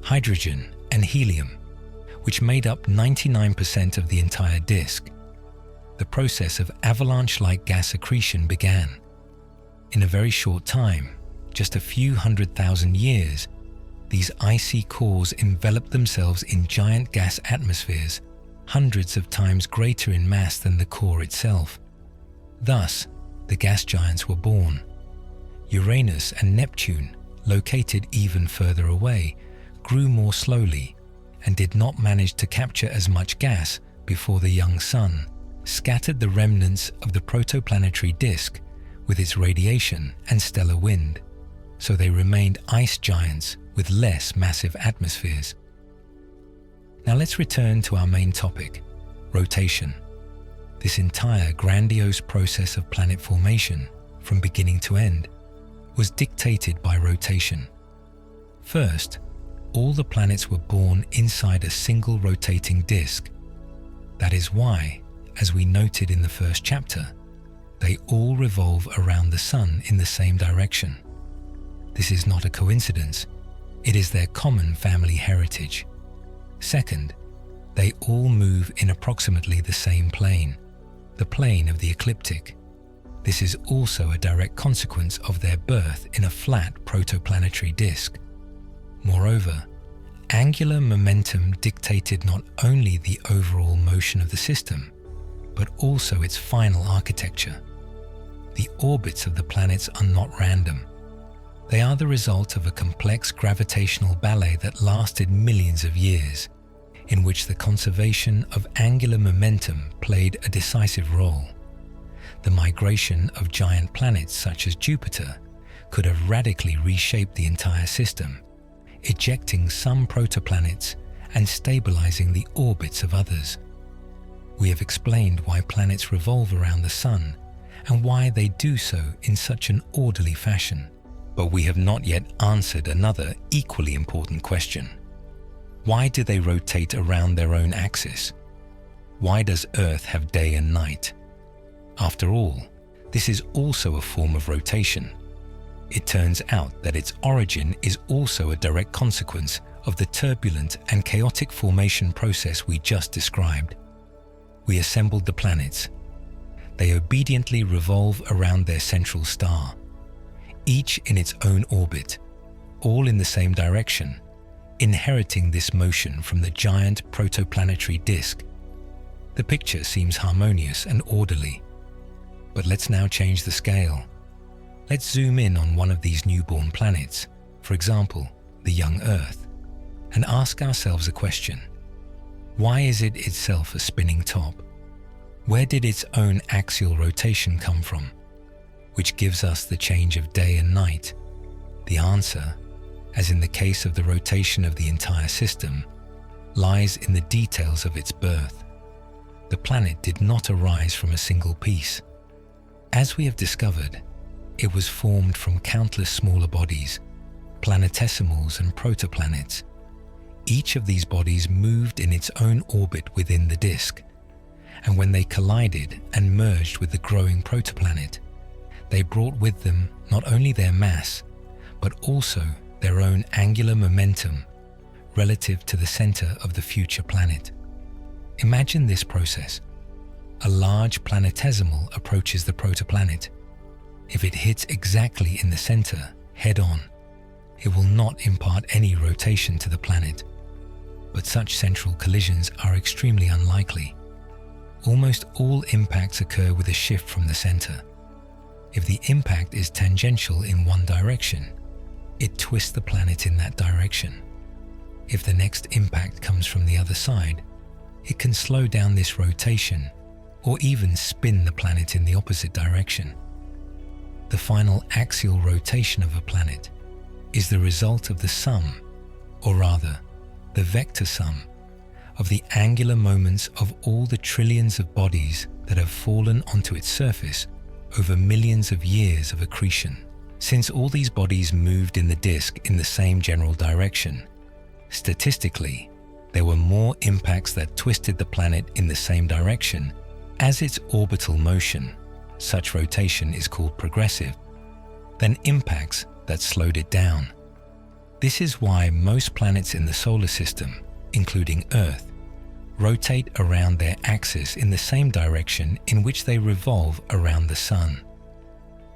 Hydrogen and helium, which made up 99% of the entire disk. The process of avalanche-like gas accretion began. In a very short time, just a few 100,000 years, these icy cores enveloped themselves in giant gas atmospheres, hundreds of times greater in mass than the core itself. Thus, the gas giants were born. Uranus and Neptune, located even further away, grew more slowly and did not manage to capture as much gas before the young Sun scattered the remnants of the protoplanetary disk with its radiation and stellar wind, so they remained ice giants with less massive atmospheres. Now let's return to our main topic, rotation. This entire grandiose process of planet formation, from beginning to end, was dictated by rotation. First, all the planets were born inside a single rotating disk. That is why, as we noted in the first chapter, they all revolve around the Sun in the same direction. This is not a coincidence. It is their common family heritage. Second, they all move in approximately the same plane, the plane of the ecliptic. This is also a direct consequence of their birth in a flat protoplanetary disk. Moreover, angular momentum dictated not only the overall motion of the system, but also its final architecture. The orbits of the planets are not random. They are the result of a complex gravitational ballet that lasted millions of years, in which the conservation of angular momentum played a decisive role. The migration of giant planets such as Jupiter could have radically reshaped the entire system, ejecting some protoplanets and stabilizing the orbits of others. We have explained why planets revolve around the Sun and why they do so in such an orderly fashion. But we have not yet answered another equally important question. Why do they rotate around their own axis? Why does Earth have day and night? After all, this is also a form of rotation. It turns out that its origin is also a direct consequence of the turbulent and chaotic formation process we just described. We assembled the planets. They obediently revolve around their central star, each in its own orbit, all in the same direction, inheriting this motion from the giant protoplanetary disk. The picture seems harmonious and orderly. But let's now change the scale. Let's zoom in on one of these newborn planets, for example, the young Earth, and ask ourselves a question. Why is it itself a spinning top? Where did its own axial rotation come from, which gives us the change of day and night? The answer, as in the case of the rotation of the entire system, lies in the details of its birth. The planet did not arise from a single piece. As we have discovered, It was formed from countless smaller bodies, planetesimals and protoplanets. Each of these bodies moved in its own orbit within the disk, and when they collided and merged with the growing protoplanet, they brought with them not only their mass, but also their own angular momentum relative to the center of the future planet. Imagine this process. A large planetesimal approaches the protoplanet. If it hits exactly in the center, head-on, it will not impart any rotation to the planet. But such central collisions are extremely unlikely. Almost all impacts occur with a shift from the center. If the impact is tangential in one direction, it twists the planet in that direction. If the next impact comes from the other side, it can slow down this rotation or even spin the planet in the opposite direction. The final axial rotation of a planet is the result of the sum, or rather, the vector sum, of the angular moments of all the trillions of bodies that have fallen onto its surface over millions of years of accretion. Since all these bodies moved in the disk in the same general direction, statistically, there were more impacts that twisted the planet in the same direction as its orbital motion, such rotation is called progressive, than impacts that slowed it down. This is why most planets in the solar system, including Earth, rotate around their axis in the same direction in which they revolve around the Sun.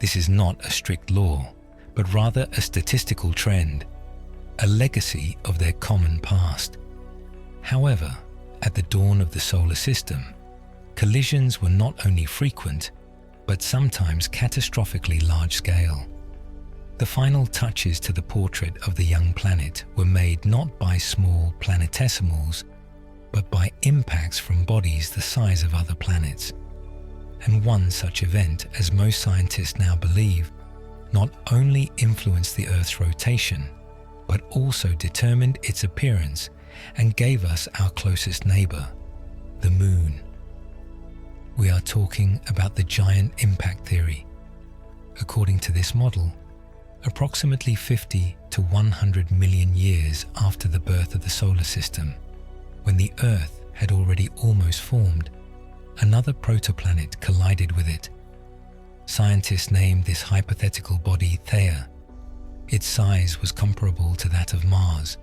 This is not a strict law, but rather a statistical trend, a legacy of their common past. However, at the dawn of the solar system, collisions were not only frequent, but sometimes catastrophically large-scale. The final touches to the portrait of the young planet were made not by small planetesimals, but by impacts from bodies the size of other planets. And one such event, as most scientists now believe, not only influenced the Earth's rotation, but also determined its appearance and gave us our closest neighbor, the Moon. We are talking about the giant impact theory. According to this model, approximately 50 to 100 million years after the birth of the solar system, when the Earth had already almost formed, another protoplanet collided with it. Scientists named this hypothetical body Theia. Its size was comparable to that of Mars.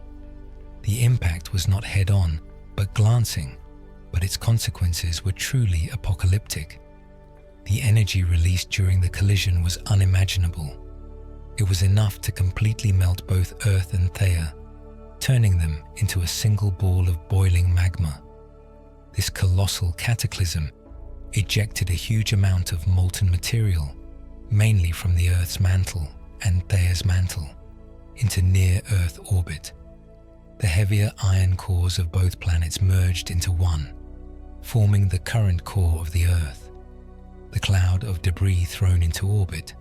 The impact was not head-on, but glancing, but its consequences were truly apocalyptic. The energy released during the collision was unimaginable. It was enough to completely melt both Earth and Theia, turning them into a single ball of boiling magma. This colossal cataclysm ejected a huge amount of molten material, mainly from the Earth's mantle and Theia's mantle, into near-Earth orbit. The heavier iron cores of both planets merged into one, forming the current core of the Earth. The cloud of debris thrown into orbit,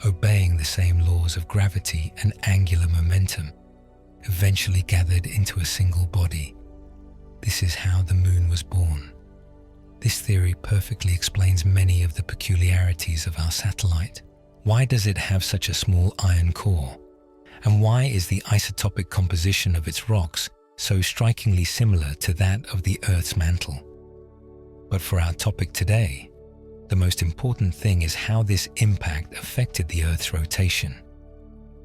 obeying the same laws of gravity and angular momentum, eventually gathered into a single body. This is how the Moon was born. This theory perfectly explains many of the peculiarities of our satellite. Why does it have such a small iron core? And why is the isotopic composition of its rocks so strikingly similar to that of the Earth's mantle? But for our topic today, the most important thing is how this impact affected the Earth's rotation.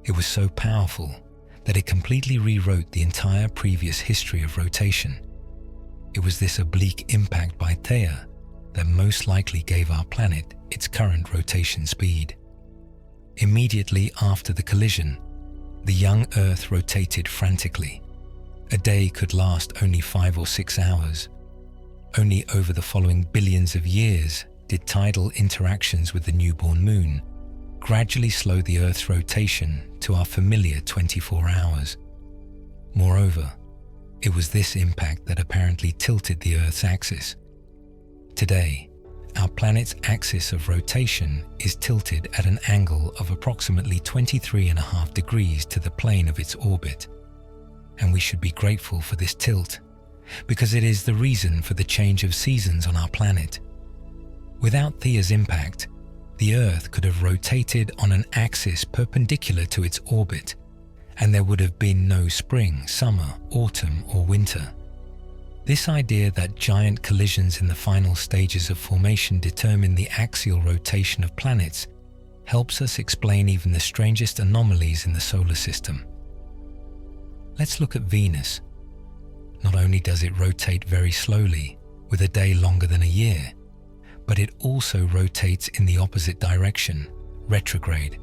It was so powerful that it completely rewrote the entire previous history of rotation. It was this oblique impact by Theia that most likely gave our planet its current rotation speed. Immediately after the collision, the young Earth rotated frantically. A day could last only 5 or 6 hours. Only over the following billions of years did tidal interactions with the newborn Moon gradually slow the Earth's rotation to our familiar 24 hours. Moreover, it was this impact that apparently tilted the Earth's axis. Today, our planet's axis of rotation is tilted at an angle of approximately 23.5 degrees to the plane of its orbit. And we should be grateful for this tilt, because it is the reason for the change of seasons on our planet. Without Theia's impact, the Earth could have rotated on an axis perpendicular to its orbit, and there would have been no spring, summer, autumn, or winter. This idea that giant collisions in the final stages of formation determine the axial rotation of planets helps us explain even the strangest anomalies in the solar system. Let's look at Venus. Not only does it rotate very slowly, with a day longer than a year, but it also rotates in the opposite direction, retrograde.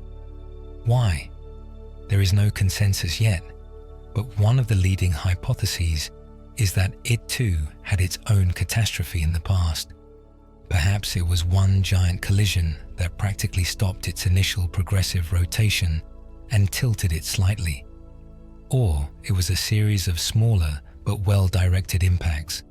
Why? There is no consensus yet, but one of the leading hypotheses is that it too had its own catastrophe in the past. Perhaps it was one giant collision that practically stopped its initial progressive rotation and tilted it slightly. Or it was a series of smaller but well-directed impacts.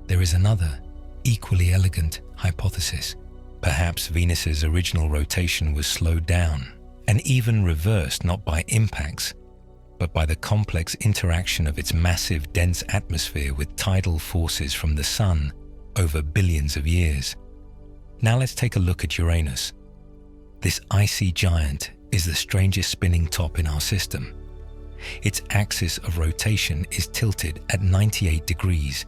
There is another, equally elegant hypothesis. Perhaps Venus's original rotation was slowed down and even reversed not by impacts, but by the complex interaction of its massive, dense atmosphere with tidal forces from the Sun over billions of years. Now let's take a look at Uranus. This icy giant is the strangest spinning top in our system. Its axis of rotation is tilted at 98 degrees.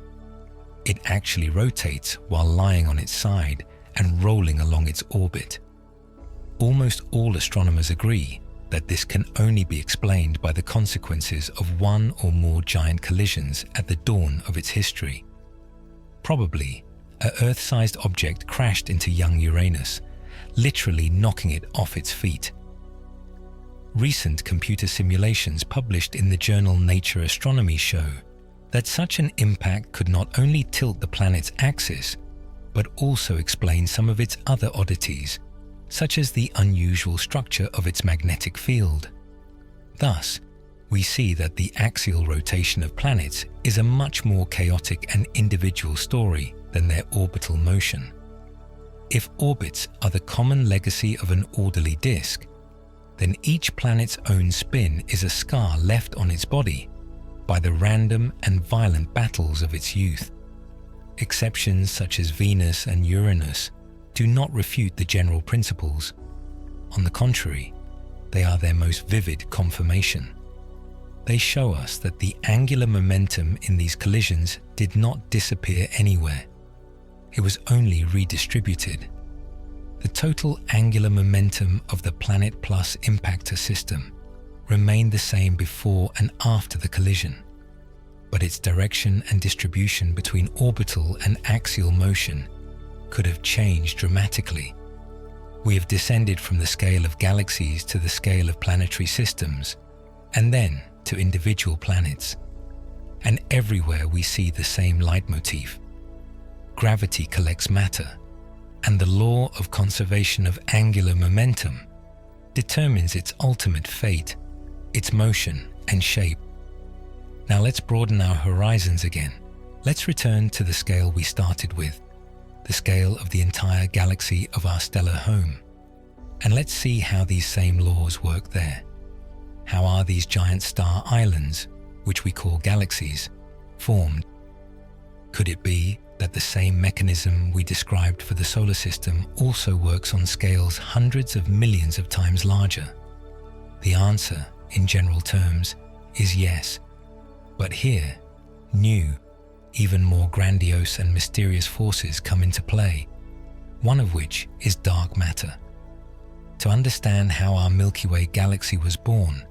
It actually rotates while lying on its side and rolling along its orbit. Almost all astronomers agree that this can only be explained by the consequences of one or more giant collisions at the dawn of its history. Probably, an Earth-sized object crashed into young Uranus, literally knocking it off its feet. Recent computer simulations published in the journal Nature Astronomy show that such an impact could not only tilt the planet's axis, but also explain some of its other oddities, such as the unusual structure of its magnetic field. Thus, we see that the axial rotation of planets is a much more chaotic and individual story than their orbital motion. If orbits are the common legacy of an orderly disk, then each planet's own spin is a scar left on its body by the random and violent battles of its youth. Exceptions such as Venus and Uranus do not refute the general principles. On the contrary, they are their most vivid confirmation. They show us that the angular momentum in these collisions did not disappear anywhere. It was only redistributed. The total angular momentum of the planet plus impactor system remained the same before and after the collision, but its direction and distribution between orbital and axial motion could have changed dramatically. We have descended from the scale of galaxies to the scale of planetary systems, and then to individual planets. And everywhere we see the same leitmotif. Gravity collects matter, and the law of conservation of angular momentum determines its ultimate fate, its motion and shape. Now let's broaden our horizons again. Let's return to the scale we started with, the scale of the entire galaxy of our stellar home. And let's see how these same laws work there. How are these giant star islands, which we call galaxies, formed? Could it be that the same mechanism we described for the solar system also works on scales hundreds of millions of times larger? The answer, in general terms, is yes. But here, new, even more grandiose and mysterious forces come into play, one of which is dark matter. To understand how our Milky Way galaxy was born,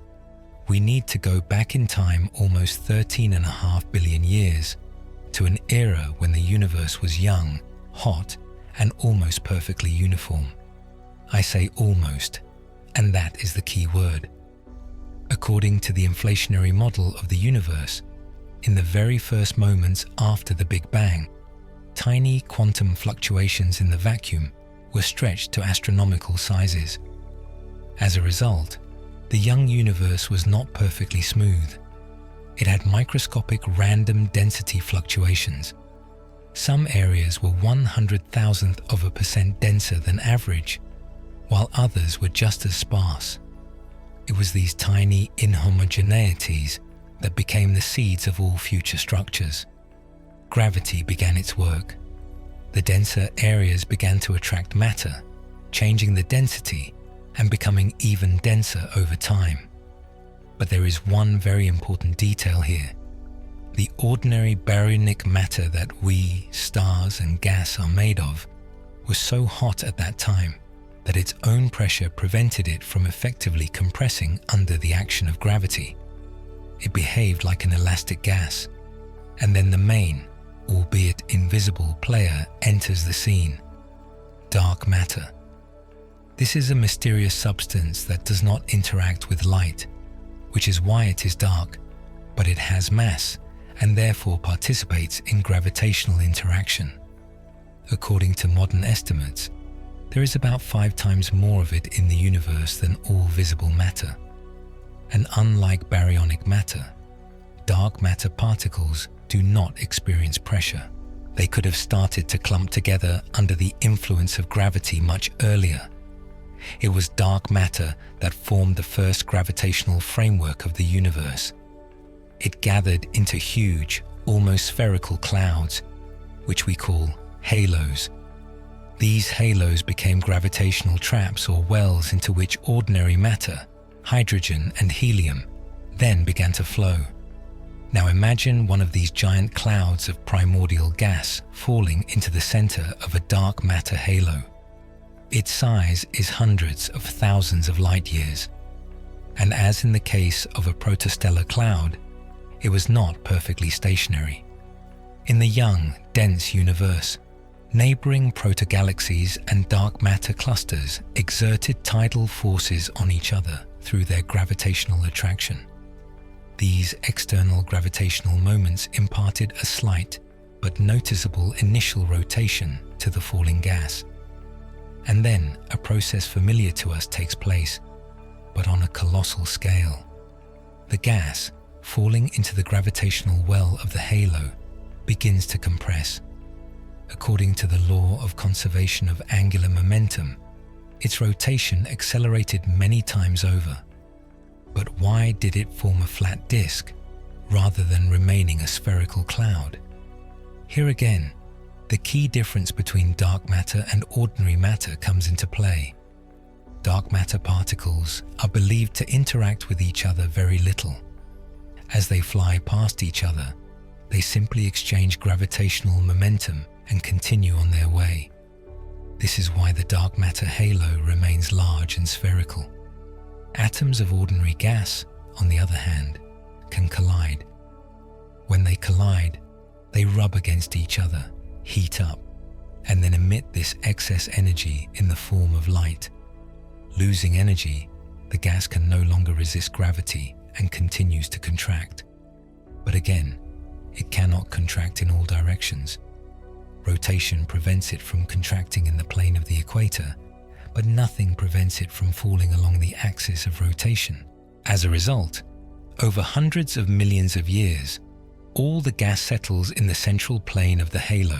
we need to go back in time almost 13.5 billion years to an era when the universe was young, hot, and almost perfectly uniform. I say almost, and that is the key word. According to the inflationary model of the universe, in the very first moments after the Big Bang, tiny quantum fluctuations in the vacuum were stretched to astronomical sizes. As a result, the young universe was not perfectly smooth. It had microscopic random density fluctuations. Some areas were 100,000% denser than average, while others were just as sparse. It was these tiny inhomogeneities that became the seeds of all future structures. Gravity began its work. The denser areas began to attract matter, changing the density and becoming even denser over time. But there is one very important detail here. The ordinary baryonic matter that we, stars and gas are made of, was so hot at that time that its own pressure prevented it from effectively compressing under the action of gravity. It behaved like an elastic gas, and then the main, albeit invisible, player enters the scene: dark matter. This is a mysterious substance that does not interact with light, which is why it is dark, but it has mass and therefore participates in gravitational interaction. According to modern estimates, there is about 5 times more of it in the universe than all visible matter. And unlike baryonic matter, dark matter particles do not experience pressure. They could have started to clump together under the influence of gravity much earlier. It was dark matter that formed the first gravitational framework of the universe. It gathered into huge, almost spherical clouds, which we call halos. These halos became gravitational traps or wells into which ordinary matter, hydrogen and helium, then began to flow. Now imagine one of these giant clouds of primordial gas falling into the center of a dark matter halo. Its size is hundreds of thousands of light years. And as in the case of a protostellar cloud, it was not perfectly stationary. In the young, dense universe, neighboring protogalaxies and dark matter clusters exerted tidal forces on each other through their gravitational attraction. These external gravitational moments imparted a slight but noticeable initial rotation to the falling gas. And then a process familiar to us takes place, but on a colossal scale. The gas, falling into the gravitational well of the halo, begins to compress. According to the law of conservation of angular momentum, its rotation accelerated many times over. But why did it form a flat disk rather than remaining a spherical cloud? Here again, the key difference between dark matter and ordinary matter comes into play. Dark matter particles are believed to interact with each other very little. As they fly past each other, they simply exchange gravitational momentum and continue on their way. This is why the dark matter halo remains large and spherical. Atoms of ordinary gas, on the other hand, can collide. When they collide, they rub against each other, heat up, and then emit this excess energy in the form of light. Losing energy, the gas can no longer resist gravity and continues to contract. But again, it cannot contract in all directions. Rotation prevents it from contracting in the plane of the equator, but nothing prevents it from falling along the axis of rotation. As a result, over hundreds of millions of years, all the gas settles in the central plane of the halo,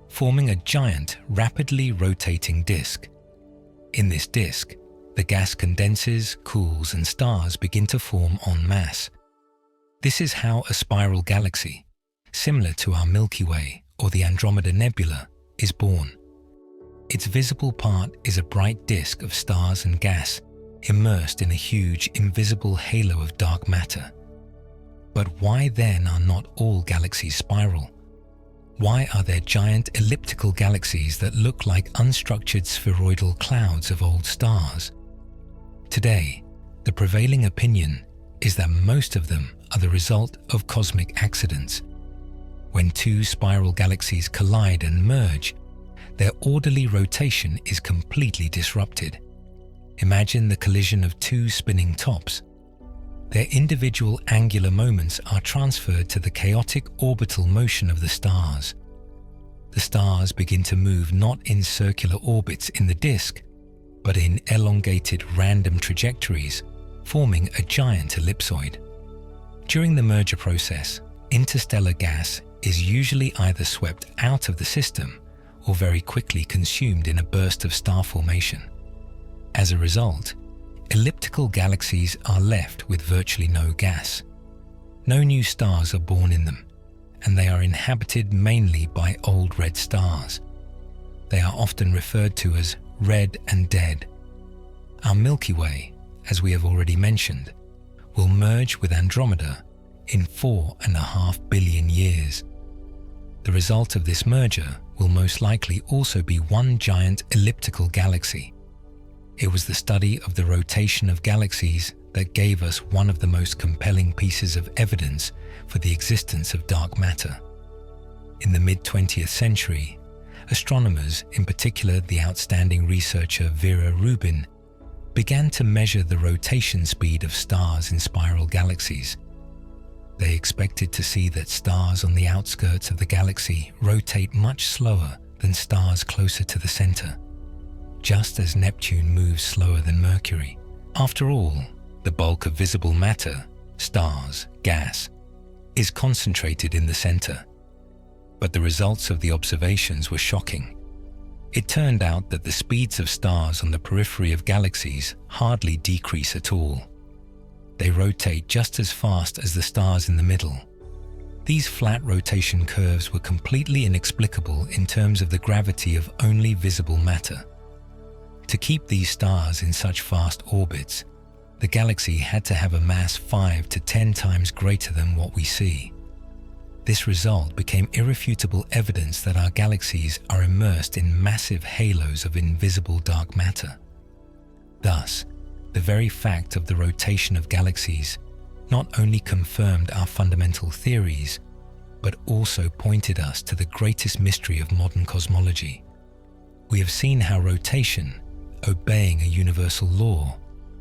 forming a giant, rapidly rotating disk. In this disk, the gas condenses, cools, and stars begin to form en masse. This is how a spiral galaxy, similar to our Milky Way or the Andromeda Nebula, is born. Its visible part is a bright disk of stars and gas immersed in a huge, invisible halo of dark matter. But why then are not all galaxies spiral? Why are there giant elliptical galaxies that look like unstructured spheroidal clouds of old stars? Today, the prevailing opinion is that most of them are the result of cosmic accidents. When two spiral galaxies collide and merge, their orderly rotation is completely disrupted. Imagine the collision of two spinning tops. Their individual angular moments are transferred to the chaotic orbital motion of the stars. The stars begin to move not in circular orbits in the disk, but in elongated random trajectories, forming a giant ellipsoid. During the merger process, interstellar gas is usually either swept out of the system or very quickly consumed in a burst of star formation. As a result, elliptical galaxies are left with virtually no gas. No new stars are born in them, and they are inhabited mainly by old red stars. They are often referred to as red and dead. Our Milky Way, as we have already mentioned, will merge with Andromeda in 4.5 billion years. The result of this merger will most likely also be one giant elliptical galaxy. It was the study of the rotation of galaxies that gave us one of the most compelling pieces of evidence for the existence of dark matter. In the mid-20th century, astronomers, in particular the outstanding researcher Vera Rubin, began to measure the rotation speed of stars in spiral galaxies. They expected to see that stars on the outskirts of the galaxy rotate much slower than stars closer to the center, just as Neptune moves slower than Mercury. After all, the bulk of visible matter, stars, gas, is concentrated in the center. But the results of the observations were shocking. It turned out that the speeds of stars on the periphery of galaxies hardly decrease at all. They rotate just as fast as the stars in the middle. These flat rotation curves were completely inexplicable in terms of the gravity of only visible matter. To keep these stars in such fast orbits, the galaxy had to have a mass 5 to 10 times greater than what we see. This result became irrefutable evidence that our galaxies are immersed in massive halos of invisible dark matter. Thus, the very fact of the rotation of galaxies not only confirmed our fundamental theories, but also pointed us to the greatest mystery of modern cosmology. We have seen how rotation, obeying a universal law,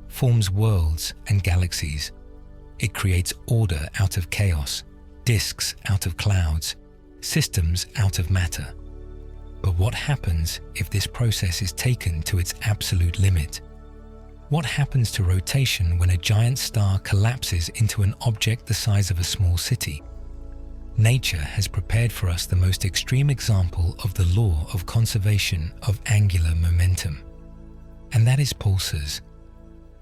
forms worlds and galaxies. It creates order out of chaos, disks out of clouds, systems out of matter. But what happens if this process is taken to its absolute limit? What happens to rotation when a giant star collapses into an object the size of a small city? Nature has prepared for us the most extreme example of the law of conservation of angular momentum, and that is pulsars.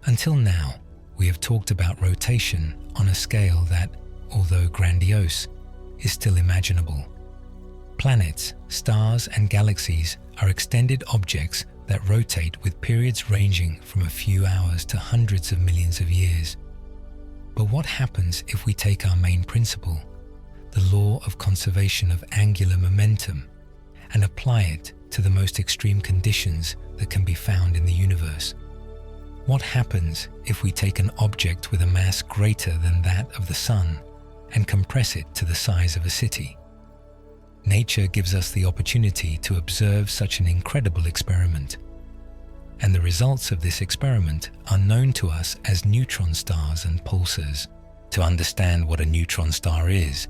Until now, we have talked about rotation on a scale that, although grandiose, is still imaginable. Planets, stars, and galaxies are extended objects that rotate with periods ranging from a few hours to hundreds of millions of years. But what happens if we take our main principle, the law of conservation of angular momentum, and apply it to the most extreme conditions that can be found in the universe? What happens if we take an object with a mass greater than that of the Sun and compress it to the size of a city? Nature gives us the opportunity to observe such an incredible experiment. And the results of this experiment are known to us as neutron stars and pulsars. To understand what a neutron star is,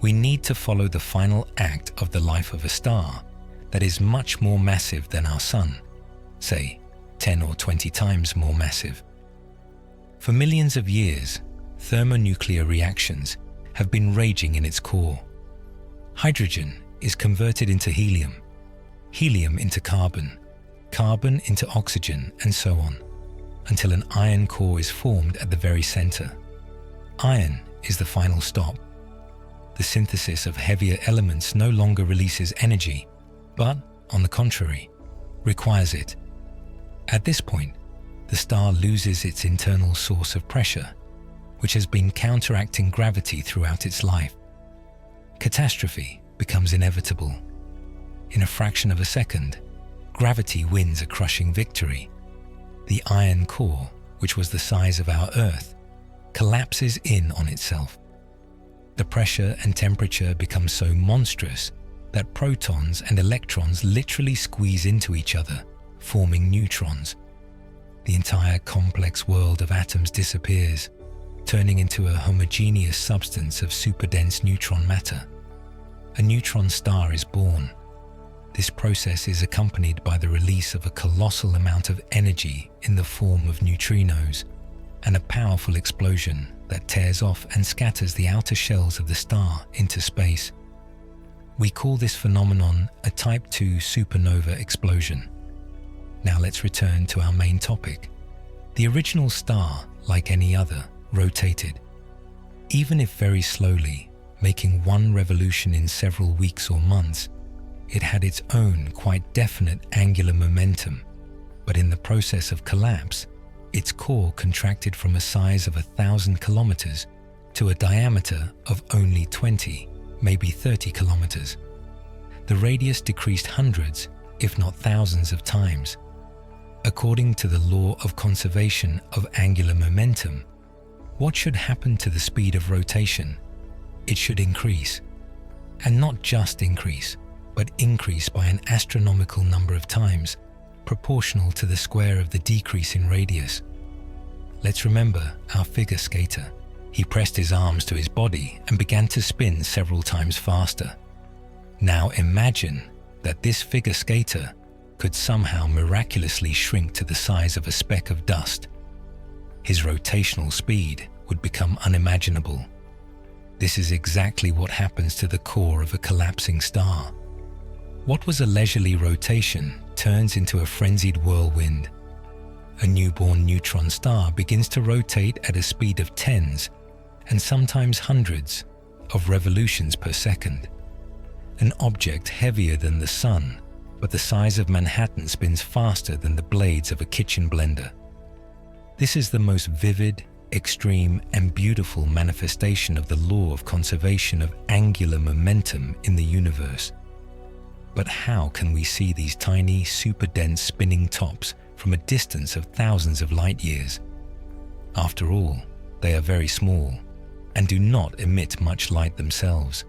we need to follow the final act of the life of a star that is much more massive than our Sun, say 10 or 20 times more massive. For millions of years, thermonuclear reactions have been raging in its core. Hydrogen is converted into helium, helium into carbon, carbon into oxygen, and so on, until an iron core is formed at the very center. Iron is the final stop. The synthesis of heavier elements no longer releases energy, but, on the contrary, requires it. At this point, the star loses its internal source of pressure, which has been counteracting gravity throughout its life. Catastrophe becomes inevitable. In a fraction of a second, gravity wins a crushing victory. The iron core, which was the size of our Earth, collapses in on itself. The pressure and temperature become so monstrous that protons and electrons literally squeeze into each other, forming neutrons. The entire complex world of atoms disappears, turning into a homogeneous substance of superdense neutron matter. A neutron star is born. This process is accompanied by the release of a colossal amount of energy in the form of neutrinos, and a powerful explosion that tears off and scatters the outer shells of the star into space. We call this phenomenon a Type II supernova explosion. Now let's return to our main topic. The original star, like any other, rotated. Even if very slowly, making one revolution in several weeks or months, it had its own quite definite angular momentum but in the process of collapse, its core contracted from a size of 1,000 kilometers to a diameter of only 20, maybe 30 kilometers. The radius decreased hundreds, if not thousands of times. According to the law of conservation of angular momentum, what should happen to the speed of rotation? It should increase. And not just increase, but increase by an astronomical number of times, proportional to the square of the decrease in radius. Let's remember our figure skater. He pressed his arms to his body and began to spin several times faster. Now imagine that this figure skater could somehow miraculously shrink to the size of a speck of dust. His rotational speed would become unimaginable. This is exactly what happens to the core of a collapsing star. What was a leisurely rotation turns into a frenzied whirlwind. A newborn neutron star begins to rotate at a speed of tens and sometimes hundreds of revolutions per second. An object heavier than the sun, but the size of Manhattan, spins faster than the blades of a kitchen blender. This is the most vivid, extreme, and beautiful manifestation of the law of conservation of angular momentum in the universe. But how can we see these tiny, super-dense spinning tops from a distance of thousands of light years? After all, they are very small and do not emit much light themselves.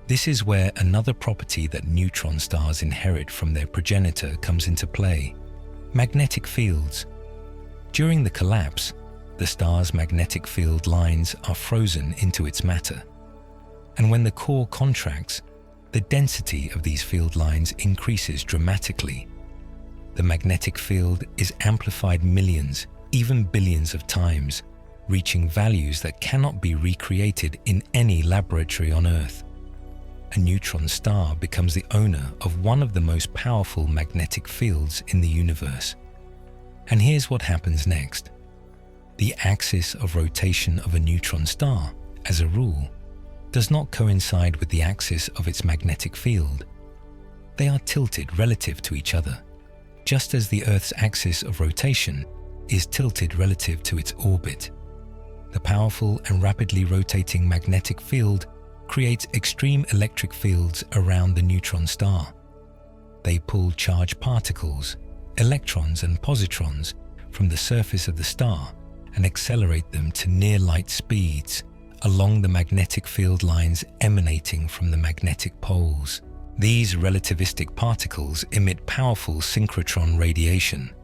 This is where another property that neutron stars inherit from their progenitor comes into play: magnetic fields. During the collapse, the star's magnetic field lines are frozen into its matter. And when the core contracts, the density of these field lines increases dramatically. The magnetic field is amplified millions, even billions of times, reaching values that cannot be recreated in any laboratory on Earth. A neutron star becomes the owner of one of the most powerful magnetic fields in the universe. And here's what happens next. The axis of rotation of a neutron star, as a rule, does not coincide with the axis of its magnetic field. They are tilted relative to each other, just as the Earth's axis of rotation is tilted relative to its orbit. The powerful and rapidly rotating magnetic field creates extreme electric fields around the neutron star. They pull charged particles, electrons and positrons, from the surface of the star and accelerate them to near-light speeds along the magnetic field lines emanating from the magnetic poles. These relativistic particles emit powerful synchrotron radiation,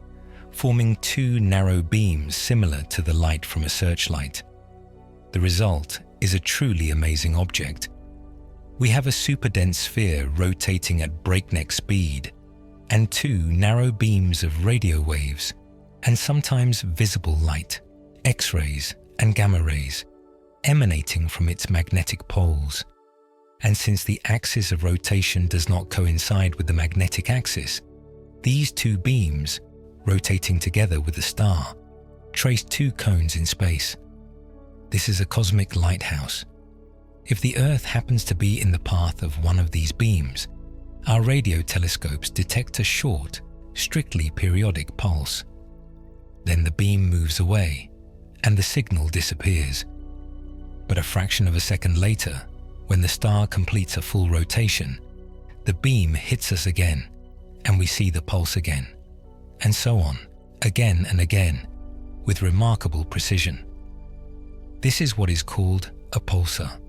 forming two narrow beams similar to the light from a searchlight. The result is a truly amazing object. We have a superdense sphere rotating at breakneck speed, and two narrow beams of radio waves, and sometimes visible light, X-rays and gamma rays, emanating from its magnetic poles. And since the axis of rotation does not coincide with the magnetic axis, these two beams, rotating together with the star, trace two cones in space. This is a cosmic lighthouse. If the Earth happens to be in the path of one of these beams, our radio telescopes detect a short, strictly periodic pulse. Then the beam moves away, and the signal disappears. But a fraction of a second later, when the star completes a full rotation, the beam hits us again, and we see the pulse again, and so on, again and again, with remarkable precision. This is what is called a pulsar.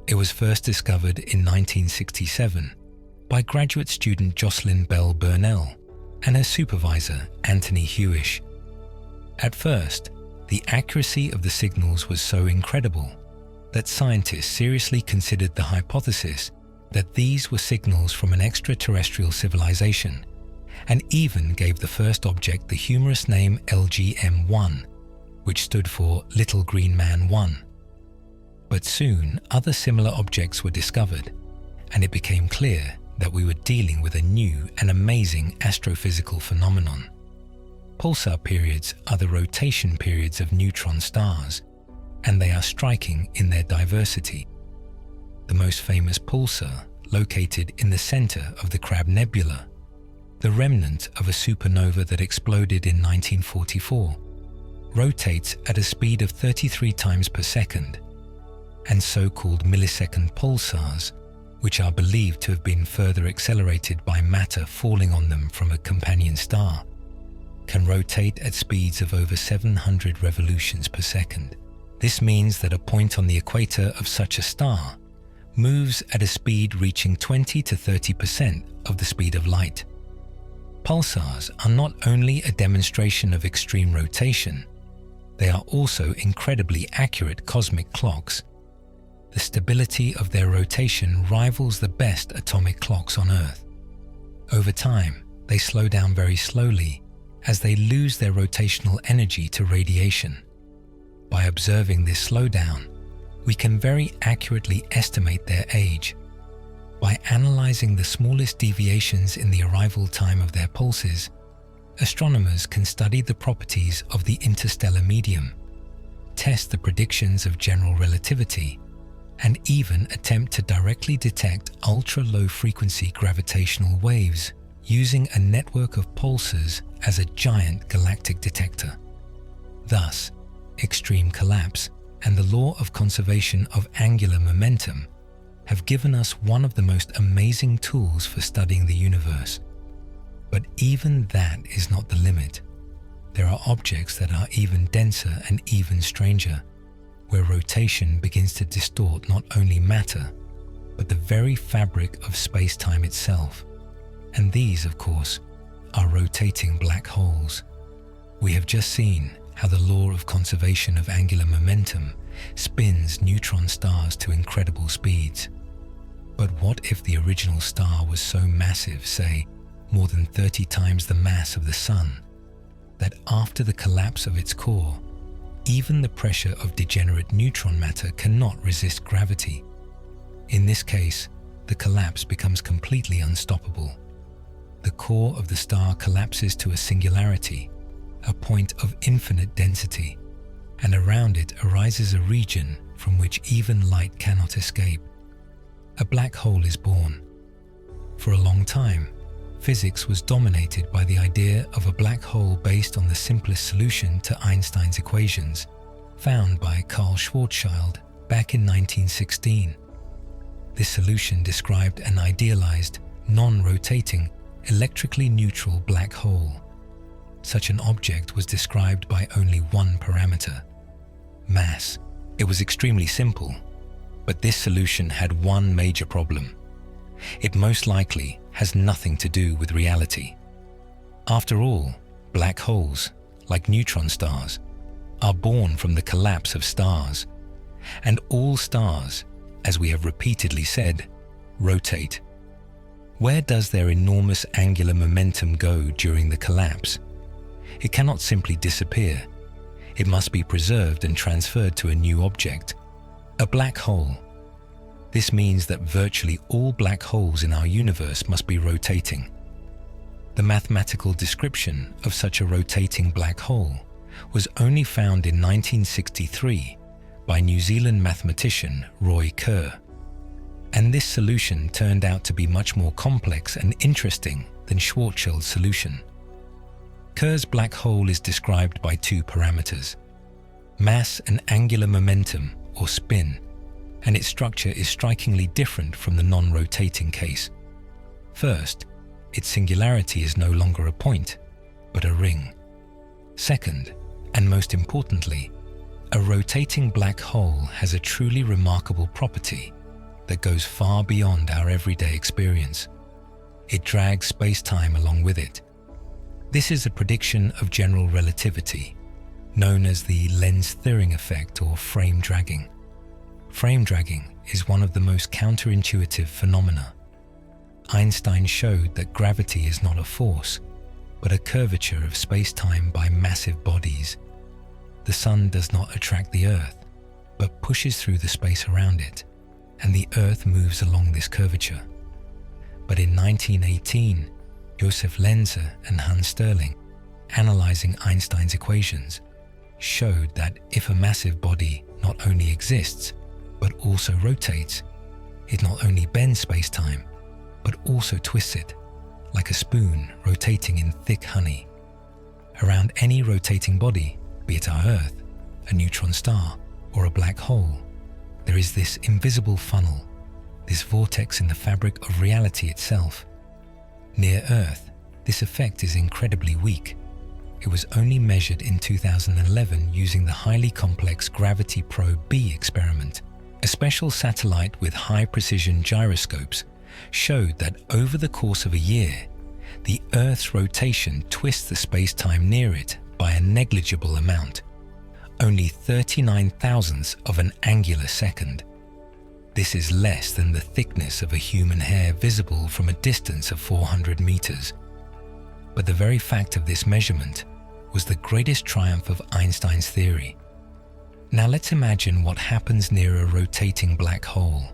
It was first discovered in 1967 by graduate student Jocelyn Bell Burnell and her supervisor Anthony Hewish. At first, the accuracy of the signals was so incredible that scientists seriously considered the hypothesis that these were signals from an extraterrestrial civilization, and even gave the first object the humorous name LGM-1, which stood for Little Green Man 1. But soon other similar objects were discovered, and it became clear that we were dealing with a new and amazing astrophysical phenomenon. Pulsar periods are the rotation periods of neutron stars, and they are striking in their diversity. The most famous pulsar, located in the center of the Crab Nebula, the remnant of a supernova that exploded in 1944, rotates at a speed of 33 times per second, and so-called millisecond pulsars, which are believed to have been further accelerated by matter falling on them from a companion star, can rotate at speeds of over 700 revolutions per second. This means that a point on the equator of such a star moves at a speed reaching 20 to 30% of the speed of light. Pulsars are not only a demonstration of extreme rotation, they are also incredibly accurate cosmic clocks. The stability of their rotation rivals the best atomic clocks on Earth. Over time, they slow down very slowly as they lose their rotational energy to radiation. By observing this slowdown, we can very accurately estimate their age. By analyzing the smallest deviations in the arrival time of their pulses, astronomers can study the properties of the interstellar medium, test the predictions of general relativity, and even attempt to directly detect ultra-low frequency gravitational waves using a network of pulsars as a giant galactic detector. Thus, extreme collapse and the law of conservation of angular momentum have given us one of the most amazing tools for studying the universe. But even that is not the limit. There are objects that are even denser and even stranger, where rotation begins to distort not only matter, but the very fabric of space-time itself. And these, of course, are rotating black holes. We have just seen how the law of conservation of angular momentum spins neutron stars to incredible speeds. But what if the original star was so massive, say, more than 30 times the mass of the Sun, that after the collapse of its core, even the pressure of degenerate neutron matter cannot resist gravity? In this case, the collapse becomes completely unstoppable. The core of the star collapses to a singularity, a point of infinite density, and around it arises a region from which even light cannot escape. A black hole is born. For a long time, physics was dominated by the idea of a black hole based on the simplest solution to Einstein's equations, found by Carl Schwarzschild back in 1916. This solution described an idealized, non-rotating, electrically neutral black hole. Such an object was described by only one parameter: mass. It was extremely simple, but this solution had one major problem. It most likely has nothing to do with reality. After all, black holes, like neutron stars, are born from the collapse of stars, and all stars, as we have repeatedly said, rotate. Where does their enormous angular momentum go during the collapse? It cannot simply disappear. It must be preserved and transferred to a new object, a black hole. This means that virtually all black holes in our universe must be rotating. The mathematical description of such a rotating black hole was only found in 1963 by New Zealand mathematician Roy Kerr. And this solution turned out to be much more complex and interesting than Schwarzschild's solution. Kerr's black hole is described by two parameters: mass and angular momentum, or spin, and its structure is strikingly different from the non-rotating case. First, its singularity is no longer a point, but a ring. Second, and most importantly, a rotating black hole has a truly remarkable property that goes far beyond our everyday experience. It drags space-time along with it. This is a prediction of general relativity, known as the lens-thirring effect or frame dragging. Frame dragging is one of the most counterintuitive phenomena. Einstein showed that gravity is not a force, but a curvature of space-time by massive bodies. The Sun does not attract the Earth, but pushes through the space around it, and the Earth moves along this curvature. But in 1918, Joseph Lense and Hans Stirling, analyzing Einstein's equations, showed that if a massive body not only exists, but also rotates, it not only bends space-time, but also twists it, like a spoon rotating in thick honey. Around any rotating body, be it our Earth, a neutron star, or a black hole, there is this invisible funnel, this vortex in the fabric of reality itself. Near Earth, this effect is incredibly weak. It was only measured in 2011 using the highly complex Gravity Probe B experiment. A special satellite with high-precision gyroscopes showed that over the course of a year, the Earth's rotation twists the space-time near it by a negligible amount, only 39 thousandths of an angular second. This is less than the thickness of a human hair visible from a distance of 400 meters. But the very fact of this measurement was the greatest triumph of Einstein's theory. Now let's imagine what happens near a rotating black hole,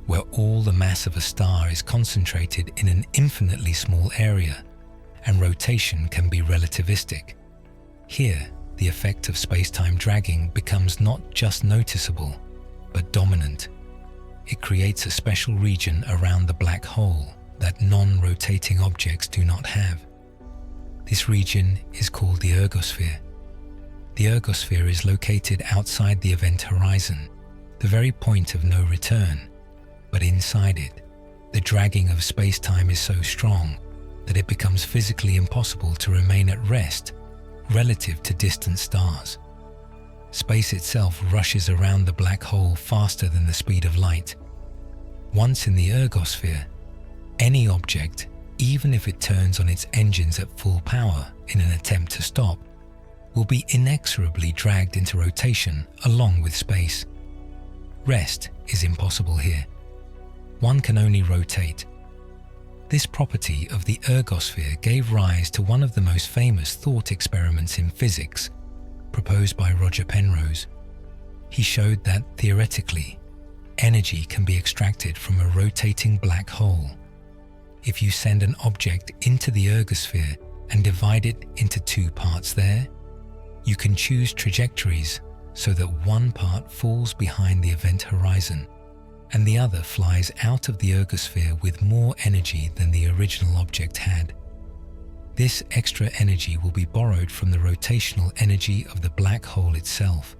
where all the mass of a star is concentrated in an infinitely small area, and rotation can be relativistic. Here, the effect of space-time dragging becomes not just noticeable, but dominant. It creates a special region around the black hole that non-rotating objects do not have. This region is called the ergosphere. The ergosphere is located outside the event horizon, the very point of no return, but inside it, the dragging of space-time is so strong that it becomes physically impossible to remain at rest relative to distant stars. Space itself rushes around the black hole faster than the speed of light. Once in the ergosphere, any object, even if it turns on its engines at full power in an attempt to stop, will be inexorably dragged into rotation along with space. Rest is impossible here. One can only rotate. This property of the ergosphere gave rise to one of the most famous thought experiments in physics, proposed by Roger Penrose. He showed that, theoretically, energy can be extracted from a rotating black hole. If you send an object into the ergosphere and divide it into two parts there, you can choose trajectories so that one part falls behind the event horizon and the other flies out of the ergosphere with more energy than the original object had. This extra energy will be borrowed from the rotational energy of the black hole itself.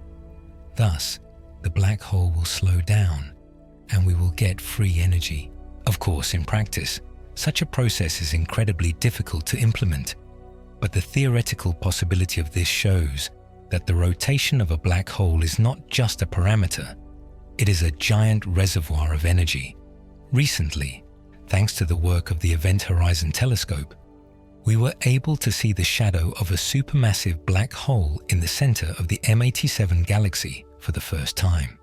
Thus, the black hole will slow down and we will get free energy. Of course, in practice, such a process is incredibly difficult to implement, but the theoretical possibility of this shows that the rotation of a black hole is not just a parameter, it is a giant reservoir of energy. Recently, thanks to the work of the Event Horizon Telescope, we were able to see the shadow of a supermassive black hole in the center of the M87 galaxy for the first time.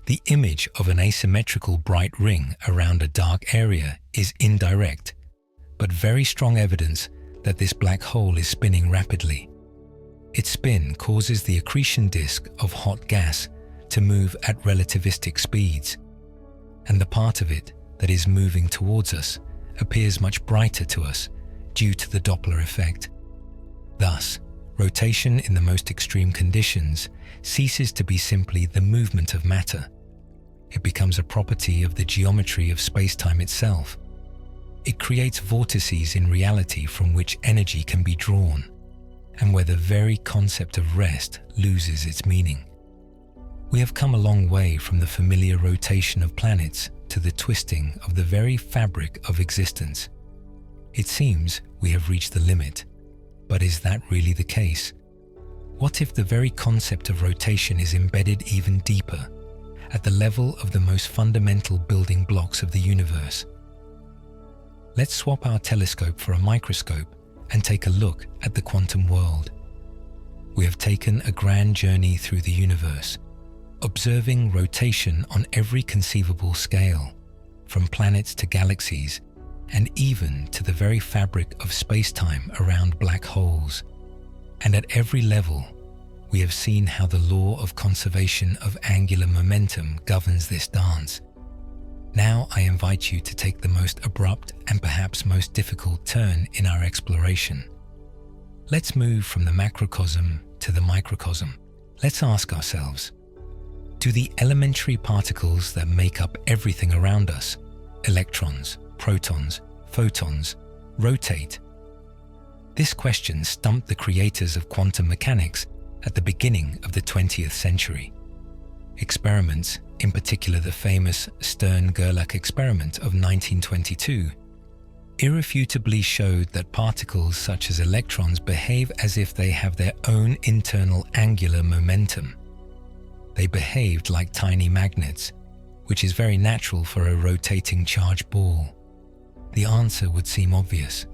The image of an asymmetrical bright ring around a dark area is indirect, but very strong evidence that this black hole is spinning rapidly. Its spin causes the accretion disk of hot gas to move at relativistic speeds, and the part of it that is moving towards us appears much brighter to us due to the Doppler effect. Thus, rotation in the most extreme conditions ceases to be simply the movement of matter. It becomes a property of the geometry of space-time itself. It creates vortices in reality from which energy can be drawn, and where the very concept of rest loses its meaning. We have come a long way from the familiar rotation of planets to the twisting of the very fabric of existence. It seems we have reached the limit, but is that really the case? What if the very concept of rotation is embedded even deeper, at the level of the most fundamental building blocks of the universe? Let's swap our telescope for a microscope and take a look at the quantum world. We have taken a grand journey through the universe, observing rotation on every conceivable scale, from planets to galaxies, and even to the very fabric of space-time around black holes. And at every level, we have seen how the law of conservation of angular momentum governs this dance. Now I invite you to take the most abrupt and perhaps most difficult turn in our exploration. Let's move from the macrocosm to the microcosm. Let's ask ourselves, do the elementary particles that make up everything around us, electrons, protons, photons, rotate? This question stumped the creators of quantum mechanics at the beginning of the 20th century. Experiments, in particular the famous Stern-Gerlach experiment of 1922, irrefutably showed that particles such as electrons behave as if they have their own internal angular momentum. They behaved like tiny magnets, which is very natural for a rotating charged ball. The answer would seem obvious.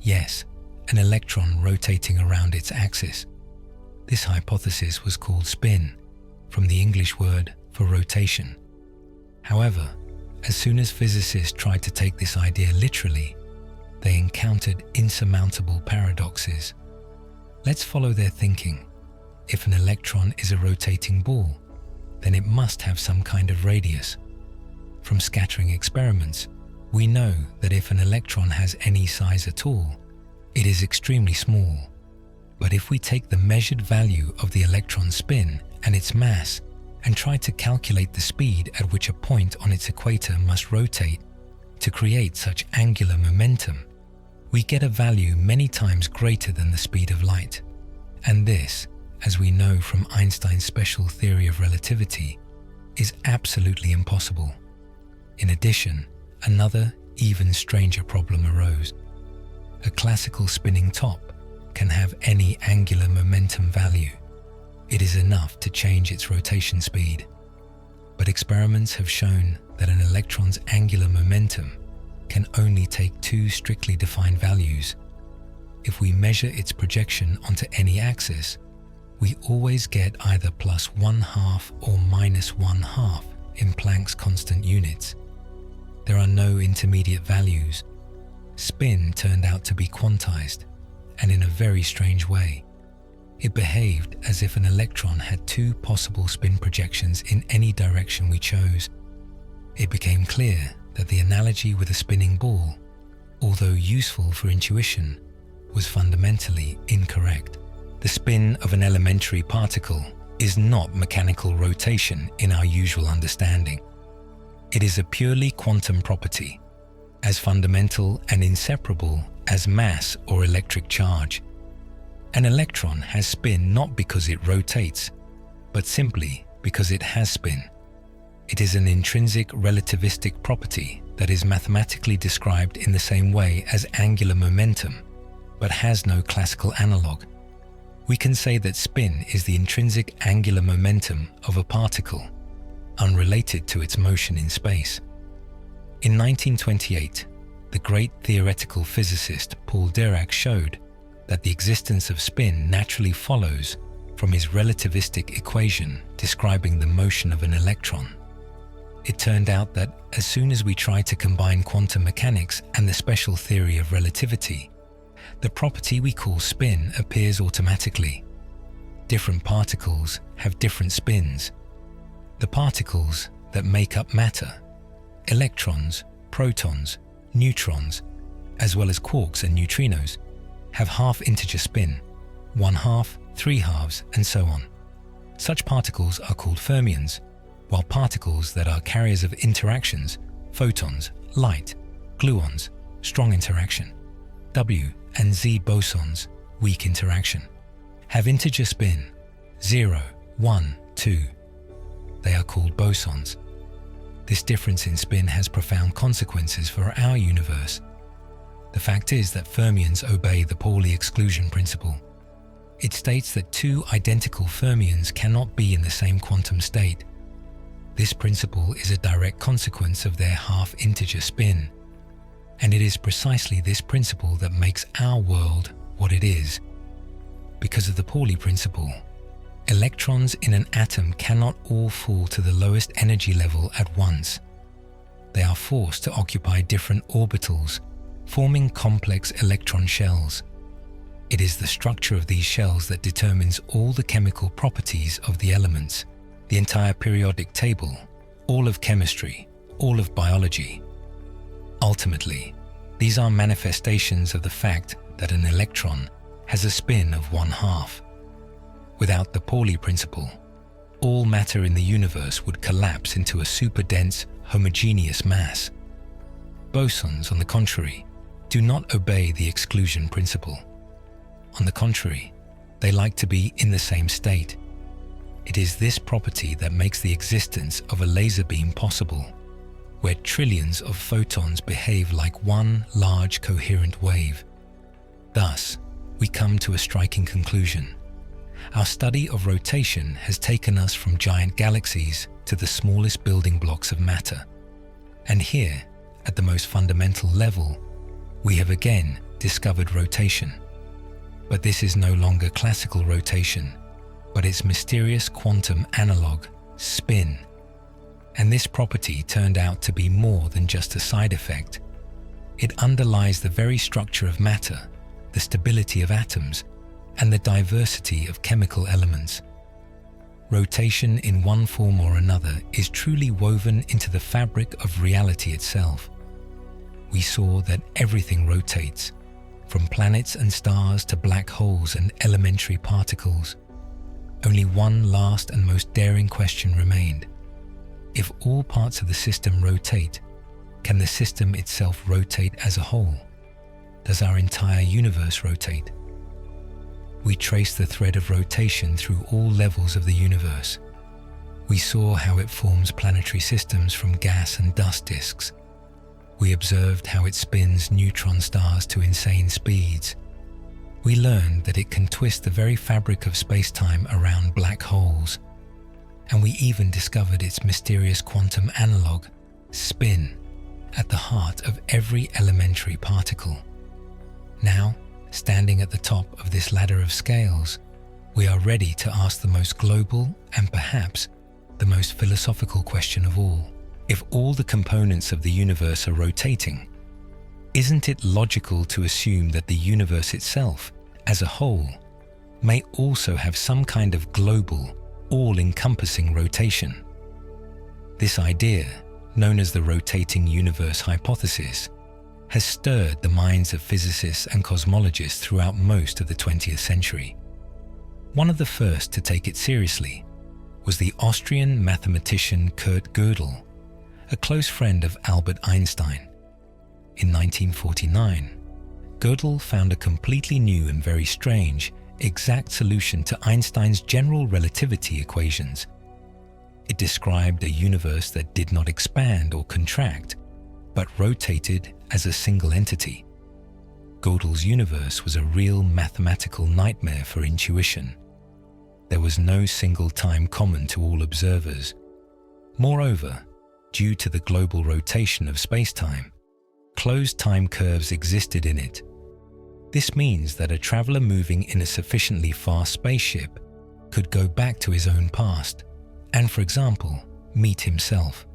Yes, an electron rotating around its axis. This hypothesis was called spin, from the English word for rotation. However, as soon as physicists tried to take this idea literally, they encountered insurmountable paradoxes. Let's follow their thinking. If an electron is a rotating ball, then it must have some kind of radius. From scattering experiments, we know that if an electron has any size at all, it is extremely small. But if we take the measured value of the electron's spin and its mass and try to calculate the speed at which a point on its equator must rotate to create such angular momentum, we get a value many times greater than the speed of light. And this, as we know from Einstein's special theory of relativity, is absolutely impossible. In addition, another, even stranger problem arose. A classical spinning top can have any angular momentum value. It is enough to change its rotation speed. But experiments have shown that an electron's angular momentum can only take two strictly defined values. If we measure its projection onto any axis, we always get either plus 1/2 or minus 1/2 in Planck's constant units. There are no intermediate values. Spin turned out to be quantized, and in a very strange way. It behaved as if an electron had two possible spin projections in any direction we chose. It became clear that the analogy with a spinning ball, although useful for intuition, was fundamentally incorrect. The spin of an elementary particle is not mechanical rotation in our usual understanding. It is a purely quantum property, as fundamental and inseparable as mass or electric charge. An electron has spin not because it rotates, but simply because it has spin. It is an intrinsic relativistic property that is mathematically described in the same way as angular momentum, but has no classical analog. We can say that spin is the intrinsic angular momentum of a particle, unrelated to its motion in space. In 1928, the great theoretical physicist Paul Dirac showed that the existence of spin naturally follows from his relativistic equation describing the motion of an electron. It turned out that as soon as we try to combine quantum mechanics and the special theory of relativity, the property we call spin appears automatically. Different particles have different spins. The particles that make up matter, electrons, protons, neutrons, as well as quarks and neutrinos, have half-integer spin, 1/2, 3/2, and so on. Such particles are called fermions, while particles that are carriers of interactions, photons, light, gluons, strong interaction, W and Z bosons, weak interaction, have integer spin, 0, 1, 2. They are called bosons. This difference in spin has profound consequences for our universe. The fact is that fermions obey the Pauli exclusion principle. It states that two identical fermions cannot be in the same quantum state. This principle is a direct consequence of their half-integer spin, and it is precisely this principle that makes our world what it is. Because of the Pauli principle, electrons in an atom cannot all fall to the lowest energy level at once. They are forced to occupy different orbitals, forming complex electron shells. It is the structure of these shells that determines all the chemical properties of the elements, the entire periodic table, all of chemistry, all of biology. Ultimately, these are manifestations of the fact that an electron has a spin of 1/2. Without the Pauli principle, all matter in the universe would collapse into a super-dense, homogeneous mass. Bosons, on the contrary, do not obey the exclusion principle. On the contrary, they like to be in the same state. It is this property that makes the existence of a laser beam possible, where trillions of photons behave like one large coherent wave. Thus, we come to a striking conclusion. Our study of rotation has taken us from giant galaxies to the smallest building blocks of matter. And here, at the most fundamental level, we have again discovered rotation. But this is no longer classical rotation, but its mysterious quantum analog, spin. And this property turned out to be more than just a side effect. It underlies the very structure of matter, the stability of atoms, and the diversity of chemical elements. Rotation in one form or another is truly woven into the fabric of reality itself. We saw that everything rotates, from planets and stars to black holes and elementary particles. Only one last and most daring question remained. If all parts of the system rotate, can the system itself rotate as a whole? Does our entire universe rotate? We traced the thread of rotation through all levels of the universe. We saw how it forms planetary systems from gas and dust disks. We observed how it spins neutron stars to insane speeds. We learned that it can twist the very fabric of space-time around black holes. And we even discovered its mysterious quantum analog, spin, at the heart of every elementary particle. Now, standing at the top of this ladder of scales, we are ready to ask the most global and perhaps the most philosophical question of all. If all the components of the universe are rotating, isn't it logical to assume that the universe itself, as a whole, may also have some kind of global, all-encompassing rotation? This idea, known as the rotating universe hypothesis, has stirred the minds of physicists and cosmologists throughout most of the 20th century. One of the first to take it seriously was the Austrian mathematician Kurt Gödel, a close friend of Albert Einstein. In 1949, Gödel found a completely new and very strange, exact solution to Einstein's general relativity equations. It described a universe that did not expand or contract, but rotated as a single entity. Gödel's universe was a real mathematical nightmare for intuition. There was no single time common to all observers. Moreover, due to the global rotation of space-time, closed time curves existed in it. This means that a traveler moving in a sufficiently fast spaceship could go back to his own past and, for example, meet himself.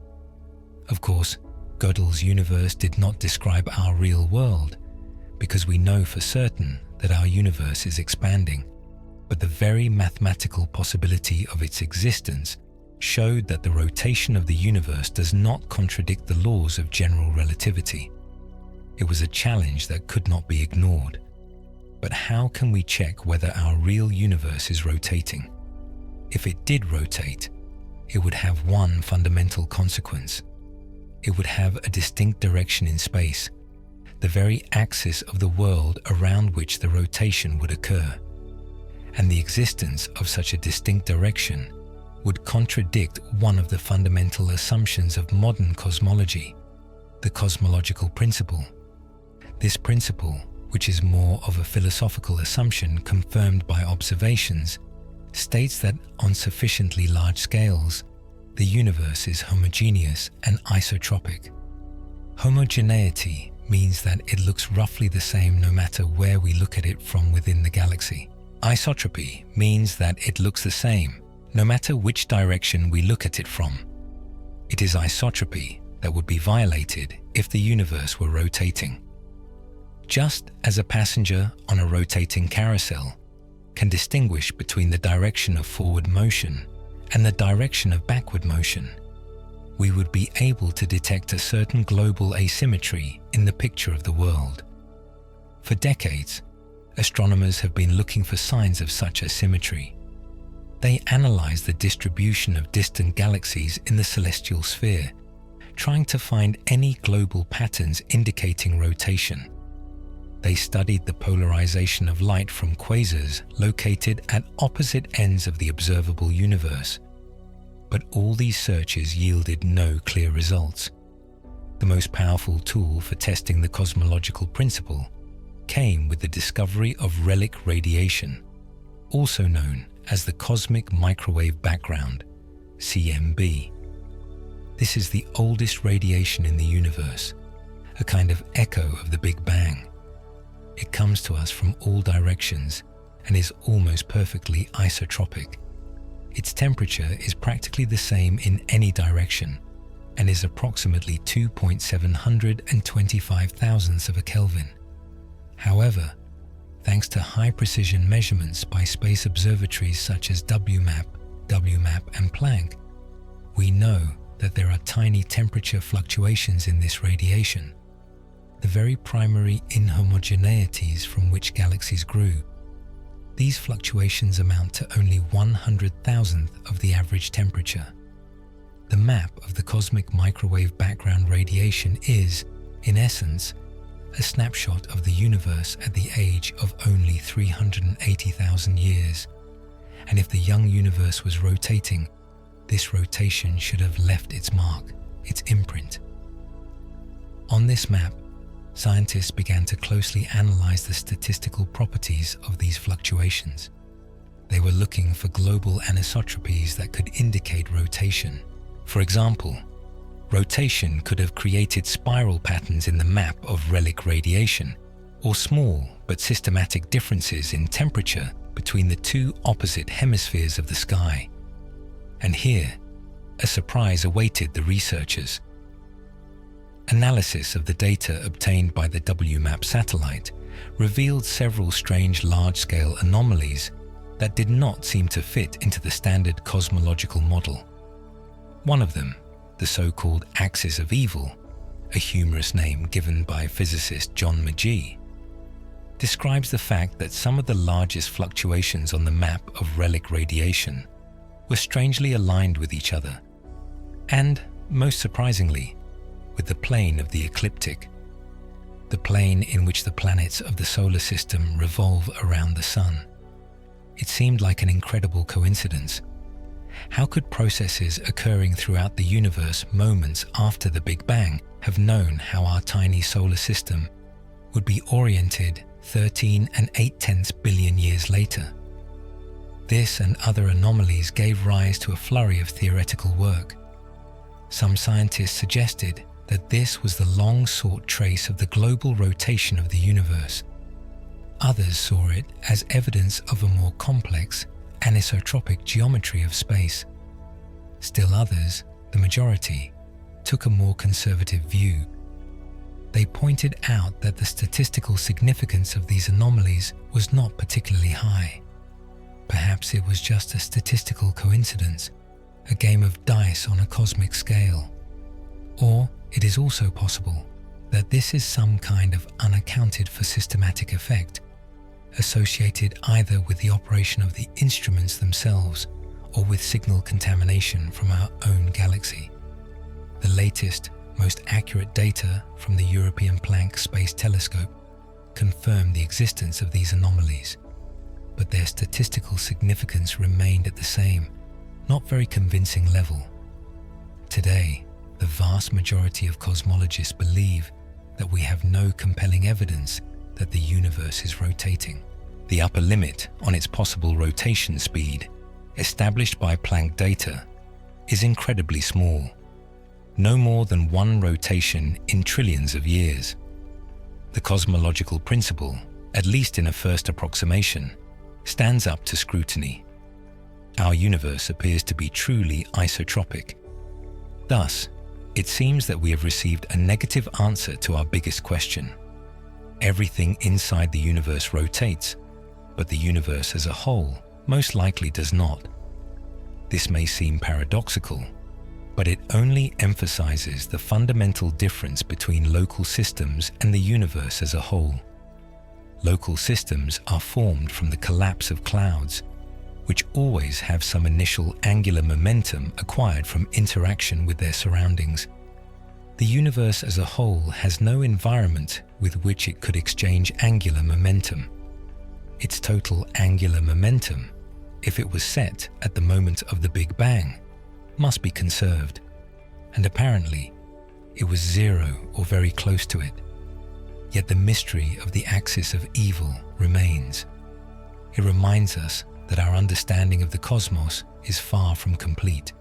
Of course, Gödel's universe did not describe our real world, because we know for certain that our universe is expanding, but the very mathematical possibility of its existence showed that the rotation of the universe does not contradict the laws of general relativity. It was a challenge that could not be ignored. But how can we check whether our real universe is rotating? If it did rotate, it would have one fundamental consequence. It would have a distinct direction in space, the very axis of the world around which the rotation would occur. And the existence of such a distinct direction would contradict one of the fundamental assumptions of modern cosmology, the cosmological principle. This principle, which is more of a philosophical assumption confirmed by observations, states that on sufficiently large scales, the universe is homogeneous and isotropic. Homogeneity means that it looks roughly the same no matter where we look at it from within the galaxy. Isotropy means that it looks the same no matter which direction we look at it from. It is isotropy that would be violated if the universe were rotating. Just as a passenger on a rotating carousel can distinguish between the direction of forward motion and the direction of backward motion, we would be able to detect a certain global asymmetry in the picture of the world. For decades, astronomers have been looking for signs of such asymmetry. They analyze the distribution of distant galaxies in the celestial sphere, trying to find any global patterns indicating rotation. They studied the polarization of light from quasars located at opposite ends of the observable universe. But all these searches yielded no clear results. The most powerful tool for testing the cosmological principle came with the discovery of relic radiation, also known as the cosmic microwave background, CMB. This is the oldest radiation in the universe, a kind of echo of the Big Bang. It comes to us from all directions and is almost perfectly isotropic. Its temperature is practically the same in any direction and is approximately 2.725 thousandths of a Kelvin. However, thanks to high-precision measurements by space observatories such as WMAP, and Planck, we know that there are tiny temperature fluctuations in this radiation, the very primary inhomogeneities from which galaxies grew. These fluctuations amount to only 100,000th of the average temperature. The map of the cosmic microwave background radiation is, in essence, a snapshot of the universe at the age of only 380,000 years. And if the young universe was rotating, this rotation should have left its mark, its imprint. On this map, scientists began to closely analyze the statistical properties of these fluctuations. They were looking for global anisotropies that could indicate rotation. For example, rotation could have created spiral patterns in the map of relic radiation, or small but systematic differences in temperature between the two opposite hemispheres of the sky. And here, a surprise awaited the researchers. Analysis of the data obtained by the WMAP satellite revealed several strange large-scale anomalies that did not seem to fit into the standard cosmological model. One of them, the so-called axis of evil, a humorous name given by physicist John McGee, describes the fact that some of the largest fluctuations on the map of relic radiation were strangely aligned with each other, and, most surprisingly, with the plane of the ecliptic, the plane in which the planets of the solar system revolve around the Sun. It seemed like an incredible coincidence. How could processes occurring throughout the universe moments after the Big Bang have known how our tiny solar system would be oriented 13 8/10 billion years later? This and other anomalies gave rise to a flurry of theoretical work. Some scientists suggested that this was the long-sought trace of the global rotation of the universe. Others saw it as evidence of a more complex, anisotropic geometry of space. Still others, the majority, took a more conservative view. They pointed out that the statistical significance of these anomalies was not particularly high. Perhaps it was just a statistical coincidence, a game of dice on a cosmic scale. Or it is also possible that this is some kind of unaccounted for systematic effect, associated either with the operation of the instruments themselves or with signal contamination from our own galaxy. The latest, most accurate data from the European Planck Space Telescope confirmed the existence of these anomalies, but their statistical significance remained at the same, not very convincing level. Today, the vast majority of cosmologists believe that we have no compelling evidence that the universe is rotating. The upper limit on its possible rotation speed, established by Planck data, is incredibly small, no more than one rotation in trillions of years. The cosmological principle, at least in a first approximation, stands up to scrutiny. Our universe appears to be truly isotropic. Thus, it seems that we have received a negative answer to our biggest question. Everything inside the universe rotates, but the universe as a whole most likely does not. This may seem paradoxical, but it only emphasizes the fundamental difference between local systems and the universe as a whole. Local systems are formed from the collapse of clouds, which always have some initial angular momentum acquired from interaction with their surroundings. The universe as a whole has no environment with which it could exchange angular momentum. Its total angular momentum, if it was set at the moment of the Big Bang, must be conserved, and apparently it was zero or very close to it. Yet the mystery of the axis of evil remains. It reminds us that our understanding of the cosmos is far from complete,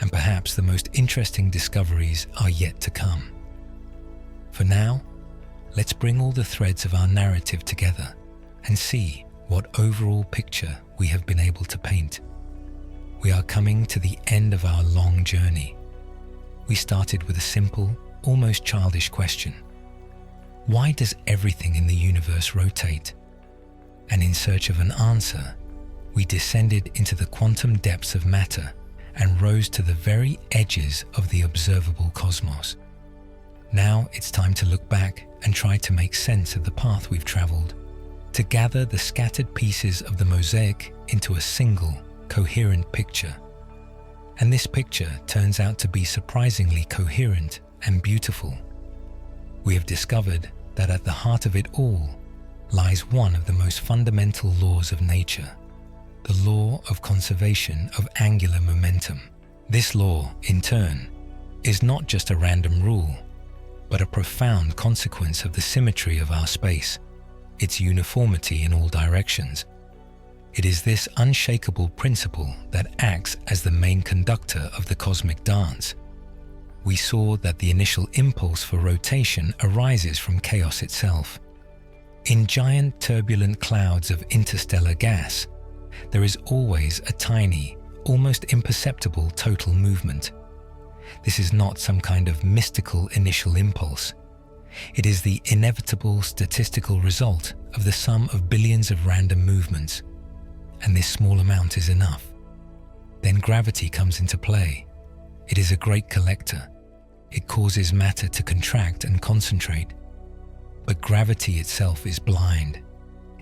and perhaps the most interesting discoveries are yet to come. For now, let's bring all the threads of our narrative together and see what overall picture we have been able to paint. We are coming to the end of our long journey. We started with a simple, almost childish question. Why does everything in the universe rotate? And in search of an answer, we descended into the quantum depths of matter and rose to the very edges of the observable cosmos. Now it's time to look back and try to make sense of the path we've traveled, to gather the scattered pieces of the mosaic into a single, coherent picture. And this picture turns out to be surprisingly coherent and beautiful. We have discovered that at the heart of it all lies one of the most fundamental laws of nature, the law of conservation of angular momentum. This law, in turn, is not just a random rule, but a profound consequence of the symmetry of our space, its uniformity in all directions. It is this unshakable principle that acts as the main conductor of the cosmic dance. We saw that the initial impulse for rotation arises from chaos itself. In giant turbulent clouds of interstellar gas, there is always a tiny, almost imperceptible total movement. This is not some kind of mystical initial impulse. It is the inevitable statistical result of the sum of billions of random movements, and this small amount is enough. Then gravity comes into play. It is a great collector. It causes matter to contract and concentrate. But gravity itself is blind.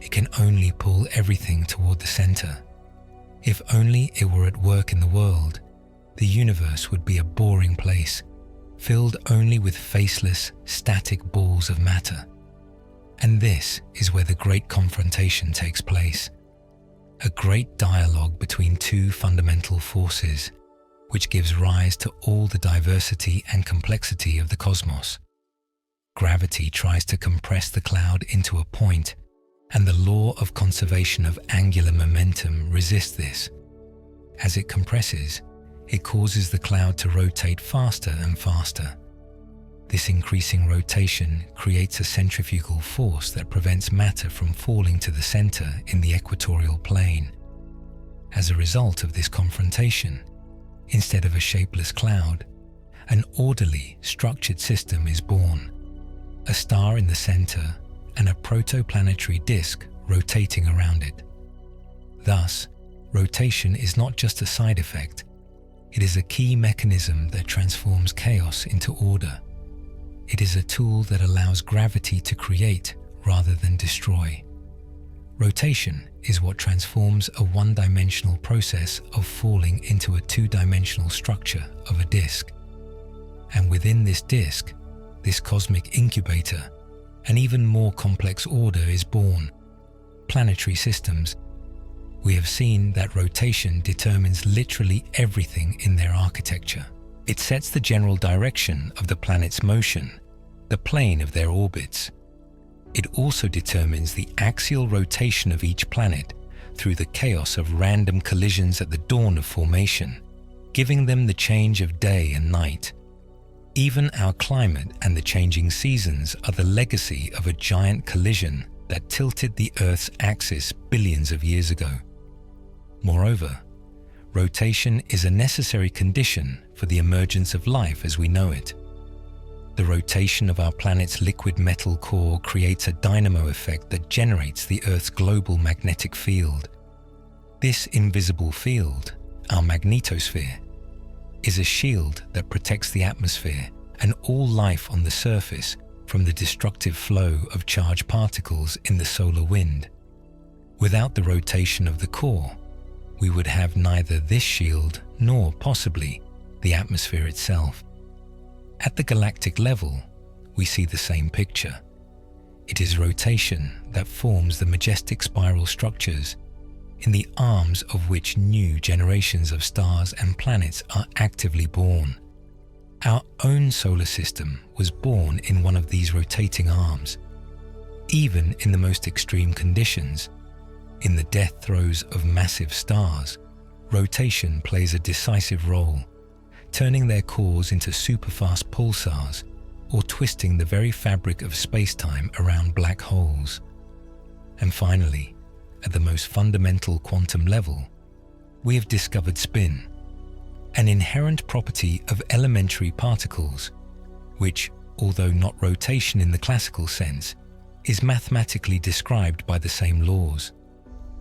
It can only pull everything toward the center. If only it were at work in the world, the universe would be a boring place, filled only with faceless, static balls of matter. And this is where the great confrontation takes place. A great dialogue between two fundamental forces, which gives rise to all the diversity and complexity of the cosmos. Gravity tries to compress the cloud into a point, and the law of conservation of angular momentum resists this. As it compresses, it causes the cloud to rotate faster and faster. This increasing rotation creates a centrifugal force that prevents matter from falling to the center in the equatorial plane. As a result of this confrontation, instead of a shapeless cloud, an orderly, structured system is born. A star in the center and a protoplanetary disk rotating around it. Thus, rotation is not just a side effect, it is a key mechanism that transforms chaos into order. It is a tool that allows gravity to create rather than destroy. Rotation is what transforms a one-dimensional process of falling into a two-dimensional structure of a disk. And within this disk, this cosmic incubator, an even more complex order is born: planetary systems. We have seen that rotation determines literally everything in their architecture. It sets the general direction of the planet's motion, the plane of their orbits. It also determines the axial rotation of each planet through the chaos of random collisions at the dawn of formation, giving them the change of day and night. Even our climate and the changing seasons are the legacy of a giant collision that tilted the Earth's axis billions of years ago. Moreover, rotation is a necessary condition for the emergence of life as we know it. The rotation of our planet's liquid metal core creates a dynamo effect that generates the Earth's global magnetic field. This invisible field, our magnetosphere, is a shield that protects the atmosphere and all life on the surface from the destructive flow of charged particles in the solar wind. Without the rotation of the core, we would have neither this shield nor, possibly, the atmosphere itself. At the galactic level, we see the same picture. It is rotation that forms the majestic spiral structures in the arms of which new generations of stars and planets are actively born. Our own solar system was born in one of these rotating arms. Even in the most extreme conditions, in the death throes of massive stars, rotation plays a decisive role, turning their cores into superfast pulsars or twisting the very fabric of space-time around black holes. And finally, at the most fundamental quantum level, we have discovered spin, an inherent property of elementary particles, which, although not rotation in the classical sense, is mathematically described by the same laws.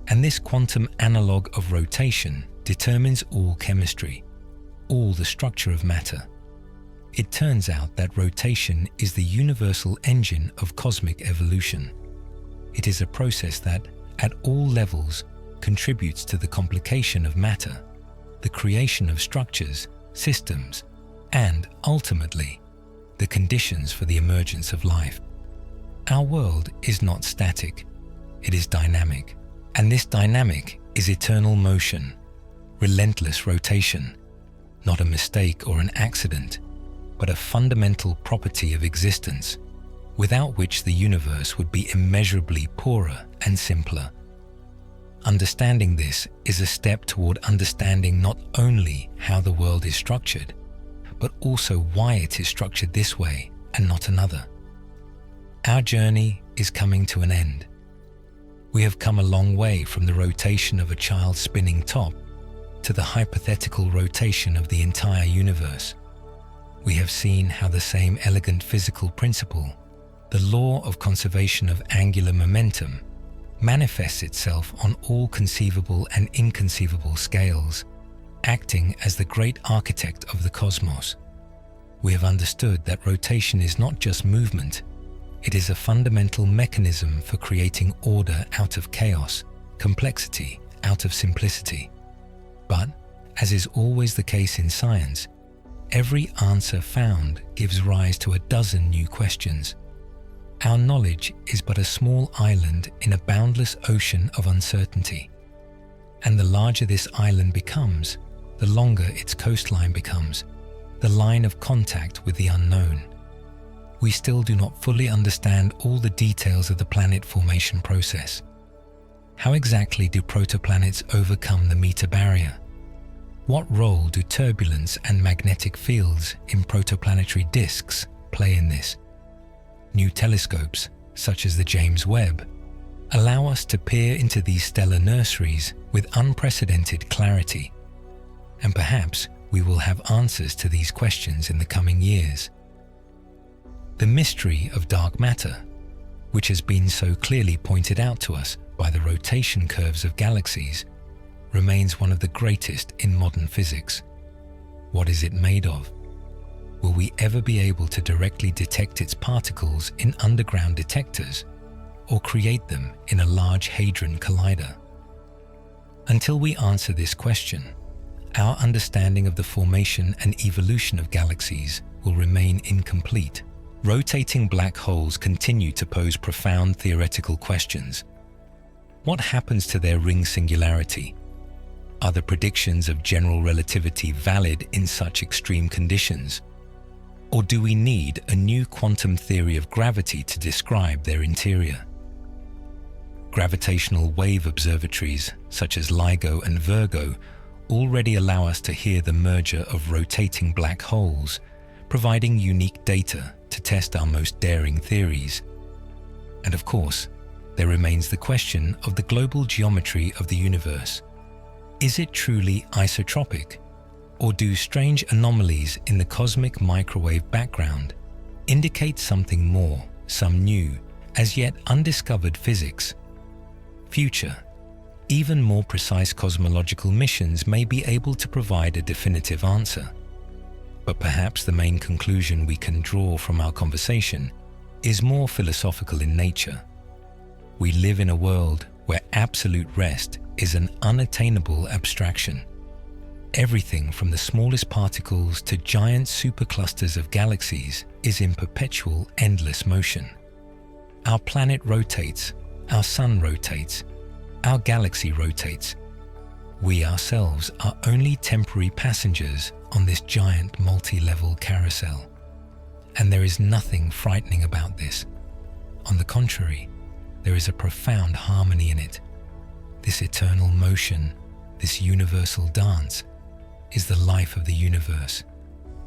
And this quantum analog of rotation determines all chemistry, all the structure of matter. It turns out that rotation is the universal engine of cosmic evolution. It is a process that, at all levels, contributes to the complication of matter, the creation of structures, systems, and, ultimately, the conditions for the emergence of life. Our world is not static, it is dynamic, and this dynamic is eternal motion, relentless rotation, not a mistake or an accident, but a fundamental property of existence, without which the universe would be immeasurably poorer and simpler. Understanding this is a step toward understanding not only how the world is structured, but also why it is structured this way and not another. Our journey is coming to an end. We have come a long way from the rotation of a child's spinning top to the hypothetical rotation of the entire universe. We have seen how the same elegant physical principle, the law of conservation of angular momentum, manifests itself on all conceivable and inconceivable scales, acting as the great architect of the cosmos. We have understood that rotation is not just movement, it is a fundamental mechanism for creating order out of chaos, complexity out of simplicity. But, as is always the case in science, every answer found gives rise to a dozen new questions. Our knowledge is but a small island in a boundless ocean of uncertainty. And the larger this island becomes, the longer its coastline becomes, the line of contact with the unknown. We still do not fully understand all the details of the planet formation process. How exactly do protoplanets overcome the meter barrier? What role do turbulence and magnetic fields in protoplanetary disks play in this? New telescopes, such as the James Webb, allow us to peer into these stellar nurseries with unprecedented clarity. And perhaps we will have answers to these questions in the coming years. The mystery of dark matter, which has been so clearly pointed out to us by the rotation curves of galaxies, remains one of the greatest in modern physics. What is it made of? Will we ever be able to directly detect its particles in underground detectors, or create them in a Large Hadron Collider? Until we answer this question, our understanding of the formation and evolution of galaxies will remain incomplete. Rotating black holes continue to pose profound theoretical questions. What happens to their ring singularity? Are the predictions of general relativity valid in such extreme conditions? Or do we need a new quantum theory of gravity to describe their interior? Gravitational wave observatories, such as LIGO and Virgo, already allow us to hear the merger of rotating black holes, providing unique data to test our most daring theories. And of course, there remains the question of the global geometry of the universe. Is it truly isotropic? Or do strange anomalies in the cosmic microwave background indicate something more, some new, as yet undiscovered physics? Future, even more precise cosmological missions may be able to provide a definitive answer. But perhaps the main conclusion we can draw from our conversation is more philosophical in nature. We live in a world where absolute rest is an unattainable abstraction. Everything from the smallest particles to giant superclusters of galaxies is in perpetual, endless motion. Our planet rotates, our sun rotates, our galaxy rotates. We ourselves are only temporary passengers on this giant multi-level carousel. And there is nothing frightening about this. On the contrary, there is a profound harmony in it. This eternal motion, this universal dance, is the life of the universe.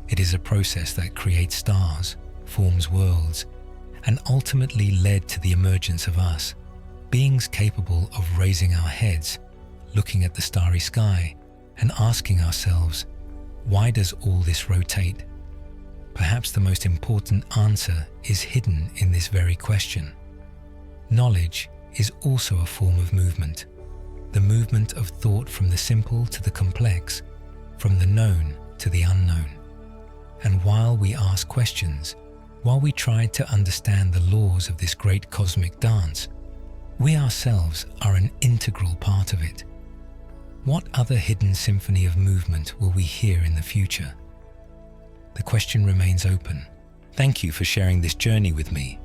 It is a process that creates stars, forms worlds, and ultimately led to the emergence of us, beings capable of raising our heads, looking at the starry sky, and asking ourselves, why does all this rotate? Perhaps the most important answer is hidden in this very question. Knowledge is also a form of movement, the movement of thought from the simple to the complex, from the known to the unknown. And while we ask questions, while we try to understand the laws of this great cosmic dance, we ourselves are an integral part of it. What other hidden symphony of movement will we hear in the future? The question remains open. Thank you for sharing this journey with me.